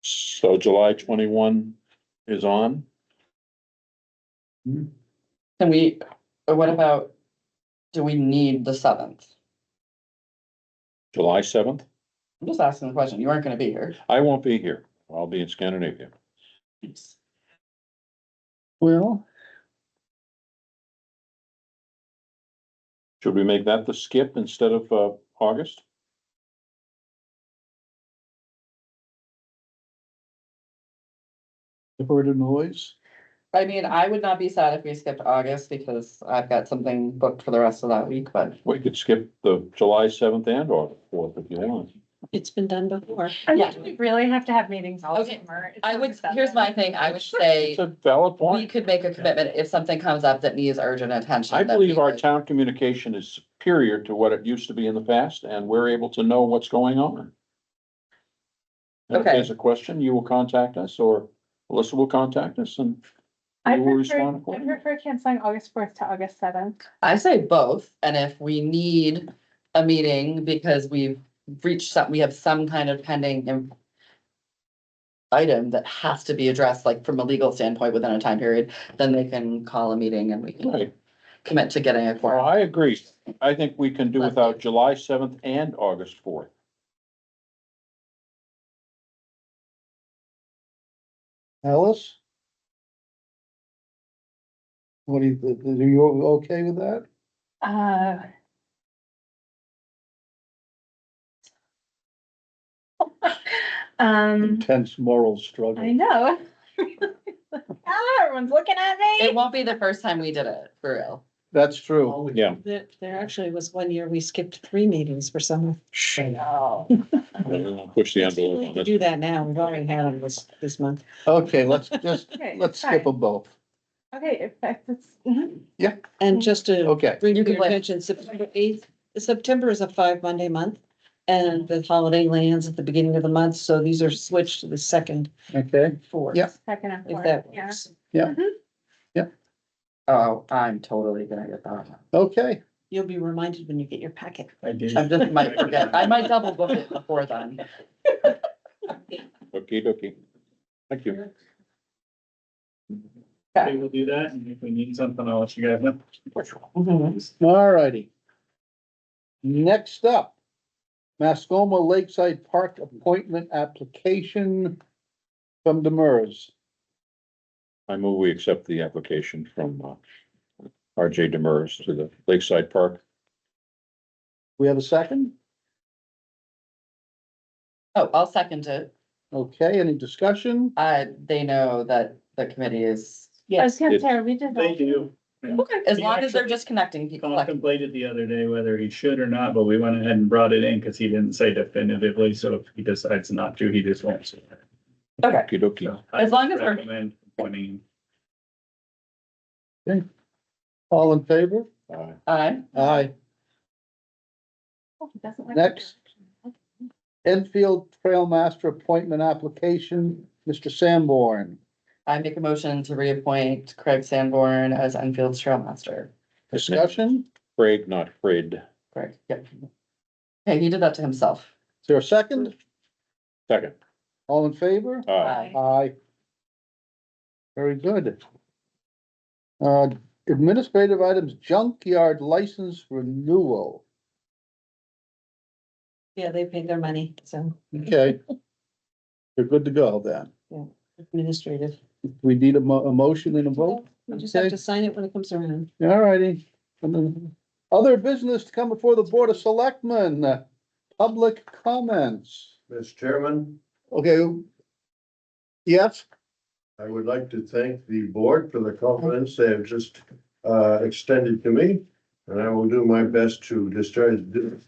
So July 21 is on? Can we, or what about, do we need the 7th? July 7th? I'm just asking the question. You aren't gonna be here. I won't be here. I'll be in Scandinavia. Well, Should we make that the skip instead of August? heard a noise. I mean, I would not be sad if we skipped August because I've got something booked for the rest of that week, but. We could skip the July 7th and August 4th if you want. It's been done before. Yeah. We really have to have meetings all Okay. summer. It's I not would, acceptable. here's my thing, I would say, It's a valid we point. could make a commitment if something comes up that needs urgent attention. I that we believe our would- town communication is superior to what it used to be in the past, and we're able to know what's going on. And if Okay. there's a question, you will contact us, or Melissa will contact us, and I we will prefer, respond I accordingly. prefer canceling August 4th to August 7th. I say both, and if we need a meeting because we've reached some, we have some kind of pending item that has to be addressed, like from a legal standpoint within a time period, then they can call a meeting and we can Right. commit to getting a Well, quorum. I agree. I think we can do Let's without do- July 7th and August 4th. Alice? What do you, are you okay with that? Intense moral I struggle. know. Everyone's looking at It me. won't be the first time we did it, for real. That's true. Yeah. There actually was one year we skipped 3 meetings for summer. Push the envelope We on can this. do that now. We've already had them this month. Okay, let's just, Okay, let's skip them both. Okay, if that's, And just to Okay, bring You to can your play. attention, September 8th, September is a 5 Monday month. And the holiday lands at the beginning of the month, so these are switched to the second, okay, fourth. Yep. second and If fourth, that yeah. works. Oh, I'm totally gonna get that. okay. You'll be reminded when you get your packet. I did. I just might forget. I might double book it before then. Okey dokey. Thank you. Okay, we'll do that, and if we need something, I'll let you guys know. All righty. Next up, Mascoma Lakeside Park appointment application from Demers. I move we accept the application from, R.J. Demers to the Lakeside Park. We have a second? Oh, I'll second it. Okay, any discussion? They know that the committee is, I was gonna It's- say, we did. They do. okay, as He long as they're actually just connecting people. Contemplated the other day whether he should or not, but we went ahead and brought it in because he didn't say definitively, so if he decides not to, he just won't. Okay, Okey-dokey. So I As long as we're- recommend appointing All in favor? aye. Aye. Next. Enfield Trail Master Appointment Application, Mr. Sanborn. I make a motion to reappoint Craig Sanborn as Enfield's Trail Master. Discussion? Craig, not Fred. Craig, yep. Hey, he did that to himself. Is there a second? Second. All in favor? Aye. Aye. Very good. Administrative items, junkyard license renewal. Yeah, they paid their money, so Okay. You're good to go then. administrative. We need a motion and a vote? You just have Okay. to sign it when it comes around. All righty. And then other business to come before the Board of Selectmen, public comments. Mr. Chairman, Okay. Yes, I would like to thank the board for the confidence they have just extended to me. And I will do my best to discharge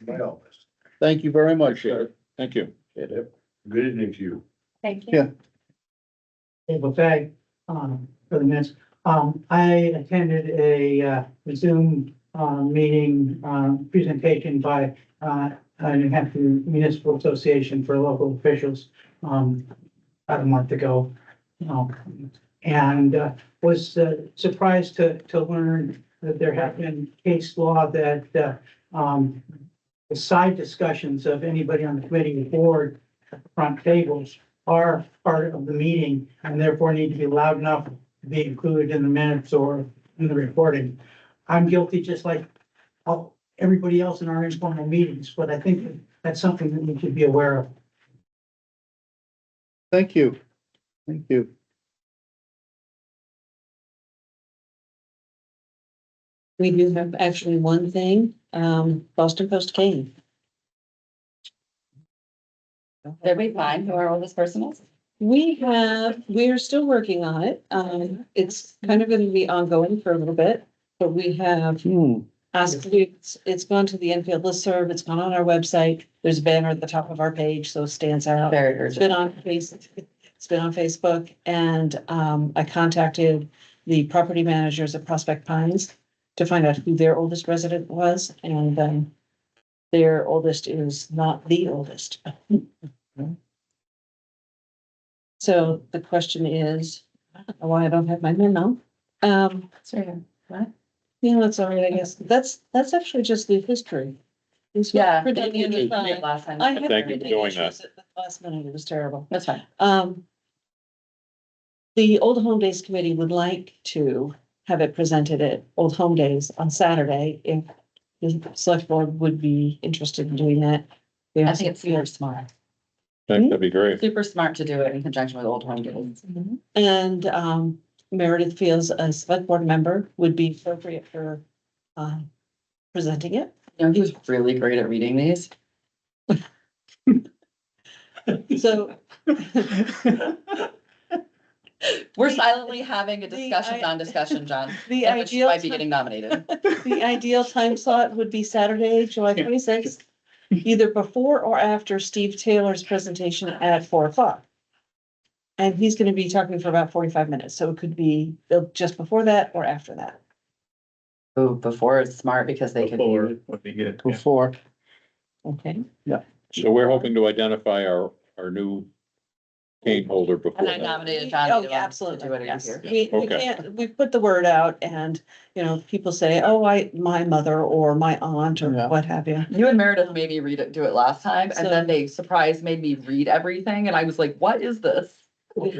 my office. thank you very much, Appreciate sir. it. Thank you. Yep. Good evening to you. Thank you. Yeah. Buffet, for the minutes. I attended a Zoom, meeting, presentation by, New Hampshire Municipal Association for Local Officials, about a month ago. And was surprised to learn that there have been case law that, the side discussions of anybody on the committee or board at the front tables are part of the meeting and therefore need to be loud enough to be included in the minutes or in the recording. I'm guilty just like everybody else in our informal meetings, but I think that's something that we should be aware of. Thank you. Thank you. We do have actually one thing, Boston Post came. Did we find who our oldest person is? We're still working on it. It's kind of gonna be ongoing for a little bit, but we have asked, it's gone to the Enfield listserv, it's gone on our website. There's a banner at the top of our page, so it stands out. Very It's been urgent. on it's been on Facebook and, I contacted the property managers at Prospect Pines to find out who their oldest resident was, and, their oldest is not the oldest. So the question is, I don't know why I don't have my memo. Sorry, what? Yeah, that's all right, I guess. That's actually just the history. It's Yeah. not printed in the file. Last time. I had Thank you for printing doing that. issues at the last minute. It was terrible. That's fine. The Old Home Days Committee would like to have it presented at Old Home Days on Saturday, if the select board would be interested in doing that. They I also think it's super smart. That'd be great. Super smart to do it in conjunction with Old Home Days. And Meredith feels a select board member would be appropriate for presenting it. You know, he was really great at reading these. So We're silently having a discussion I- on discussion, John. the And which ideal might be time- getting nominated. the ideal time slot would be Saturday, July 26th, either before or after Steve Taylor's presentation at 4 o'clock. And he's gonna be talking for about 45 minutes, so it could be just before that or after that. Oh, before it's smart because they could before be. would be good. Yeah. Before. Okay. So we're hoping to identify our new cane holder before And I that. nominated John. Oh, to yeah, to absolutely, do it yes. here. We Okay. can't, we put the word out and, you know, people say, oh, my mother or my aunt or Yeah. what have you. You and Meredith made me read it, do it last time, and So- then they surprised made me read everything, and I was like, what is this? You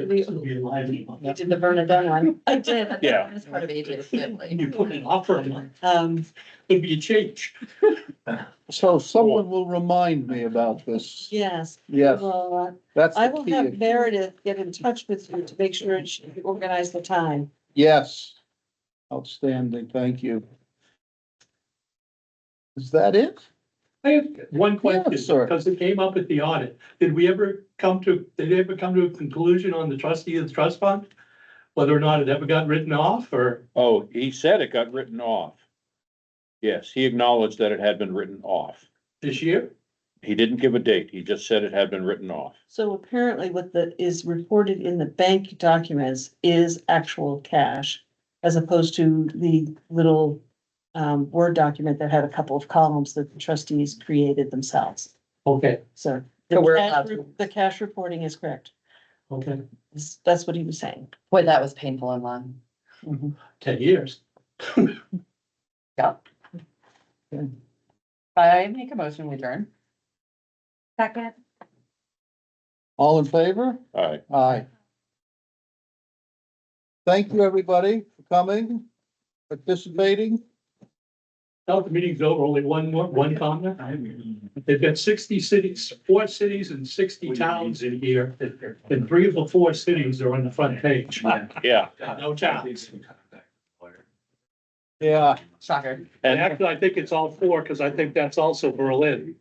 did the Bernadette one. I did. Yeah. It's part of AJ's family. You put an offer on, Um, could be a change. So someone will remind me about this. yes. Yes, Well, that's I the will have key. Meredith get in touch with you to make sure she organize the time. Yes. Outstanding, thank you. Is that it? I have one question, Yes, sir. because it came up at the audit. Did they ever come to a conclusion on the trustee of the trust fund? Whether or not it ever got written off or? Oh, he said it got written off. Yes, he acknowledged that it had been written off. This year? He didn't give a date. He just said it had been written off. So apparently what is reported in the bank documents is actual cash, as opposed to the little Word document that had a couple of columns that the trustees created themselves. Okay, So So we're allowed the cash reporting is correct. okay, That's what he was saying. Boy, that was painful and long. 10 years. Yeah. I make a motion, we adjourn. Second. All in favor? All right. Aye. Thank you, everybody, for coming, participating. Now the meeting's over, only one comment. They've got 60 cities, 4 cities and 60 towns in here, and 3 of the 4 cities are on the front page. Yeah. No towns. Yeah. Shocker. And actually, I think it's all 4, because I think that's also Berlin.